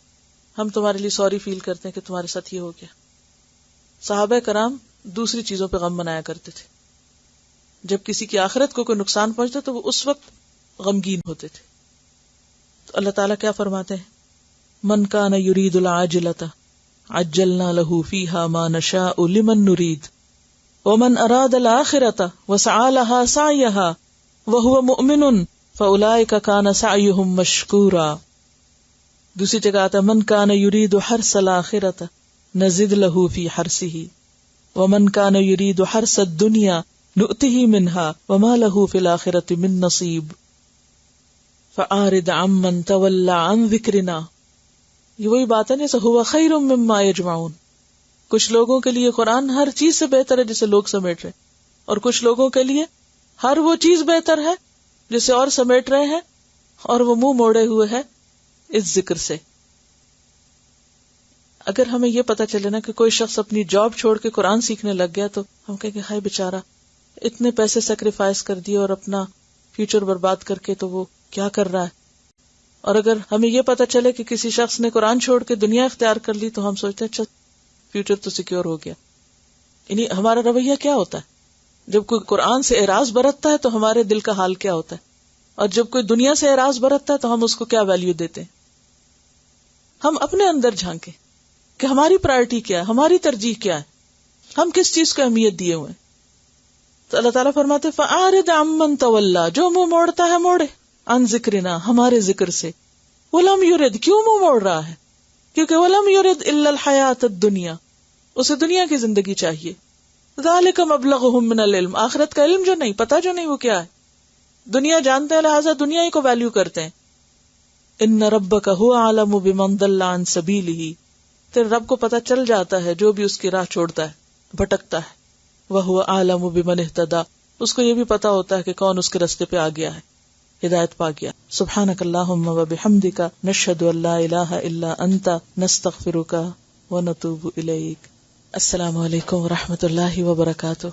ہم تمہارے لیے سوری فیل کرتے ہیں کہ تمہارے ساتھ یہ ہو گیا. صحابہ کرام دوسری چیزوں پہ غم منایا کرتے تھے. جب کسی کی آخرت کو کوئی نقصان پہنچتا تو وہ اس وقت غمگین ہوتے تھے. تو اللہ تعالیٰ کیا فرماتے ہیں, من کان یرید العاجلۃ عجلنا له فیہا ما نشاء لمن نرید ومن اراد الآخرۃ وسعى لها سعیها وهو مؤمن فاولئک کان سعیہم مشکورا. دوسری جگہ آتا ہے من کان یرید حرث الآخرۃ نزد له فی حرثہ ومن کان یرید حرث الدنیا نؤتہ منها وما له فی الآخرۃ من نصیب فأعرض عمن تولى عن ذکرنا. یہ وہی بات ہے جیسے هو خیر مما یجمعون. کچھ لوگوں کے لیے قرآن ہر چیز سے بہتر ہے جسے لوگ سمیٹ رہے, اور کچھ لوگوں کے لیے ہر وہ چیز بہتر ہے جسے اور سمیٹ رہے ہیں, اور وہ منہ موڑے ہوئے ہے اس ذکر سے. اگر ہمیں یہ پتا چلے نا کہ کوئی شخص اپنی جاب چھوڑ کے قرآن سیکھنے لگ گیا تو ہم کہیں گے ہائے بیچارہ اتنے پیسے سیکریفائس کر دیے اور اپنا فیوچر برباد کر کے تو وہ کیا کر رہا ہے. اور اگر ہمیں یہ پتا چلے کہ کسی شخص نے قرآن چھوڑ کے دنیا اختیار کر لی تو ہم سوچتے ہیں اچھا فیوچر تو سیکیور ہو گیا. یعنی ہمارا رویہ کیا ہوتا ہے جب کوئی قرآن سے اعراض برتتا ہے تو ہمارے دل کا حال کیا ہوتا ہے, اور جب کوئی دنیا سے اعراض برتتا ہے تو ہم اس کو کیا ویلیو دیتے ہیں. ہم اپنے اندر جھانکیں کہ ہماری پرائرٹی کیا ہے, ہماری ترجیح کیا ہے, ہم کس چیز کو اہمیت دیے ہوئے. تو اللہ تعالیٰ فرماتے فَأَعْرِضْ عَمَّن تَوَلَّىٰ, جو منہ موڑتا ہے موڑے, عن ذکرنا, ہمارے ذکر سے. وَلَمْ يُرِدْ, کیوں منہ موڑ رہا ہے؟ کیونکہ وَلَمْ يُرِدْ إِلَّا الْحَيَاةَ الدُّنْيَا, اسے دنیا کی زندگی چاہیے. ذَلِكَ مَبْلَغُهُم مِّنَ الْعِلْمِ, آخرت کا علم جو نہیں, پتا جو نہیں وہ کیا ہے. دنیا جانتے ہیں لہٰذا دنیا ہی کو ویلیو کرتے ہیں. إِنَّ رَبَّكَ هُوَ أَعْلَمُ بِمَنْ ضَلَّ عَن سَبِيلِهِ, تیرے رب کو پتا چل جاتا ہے جو بھی اس کی راہ چھوڑتا ہے, بھٹکتا ہے. وَهُوَ أَعْلَمُ بِمَنِ اهْتَدَىٰ, اس کو یہ بھی پتا ہوتا ہے کہ کون اس کے راستے پہ آ گیا ہے, ہدایت پا گیا. سبحانک اللہم وبحمدک نشہد ان لا الہ الا انت نستغفرک ونتوب الیک. السلام علیکم ورحمۃ اللہ وبرکاتہ.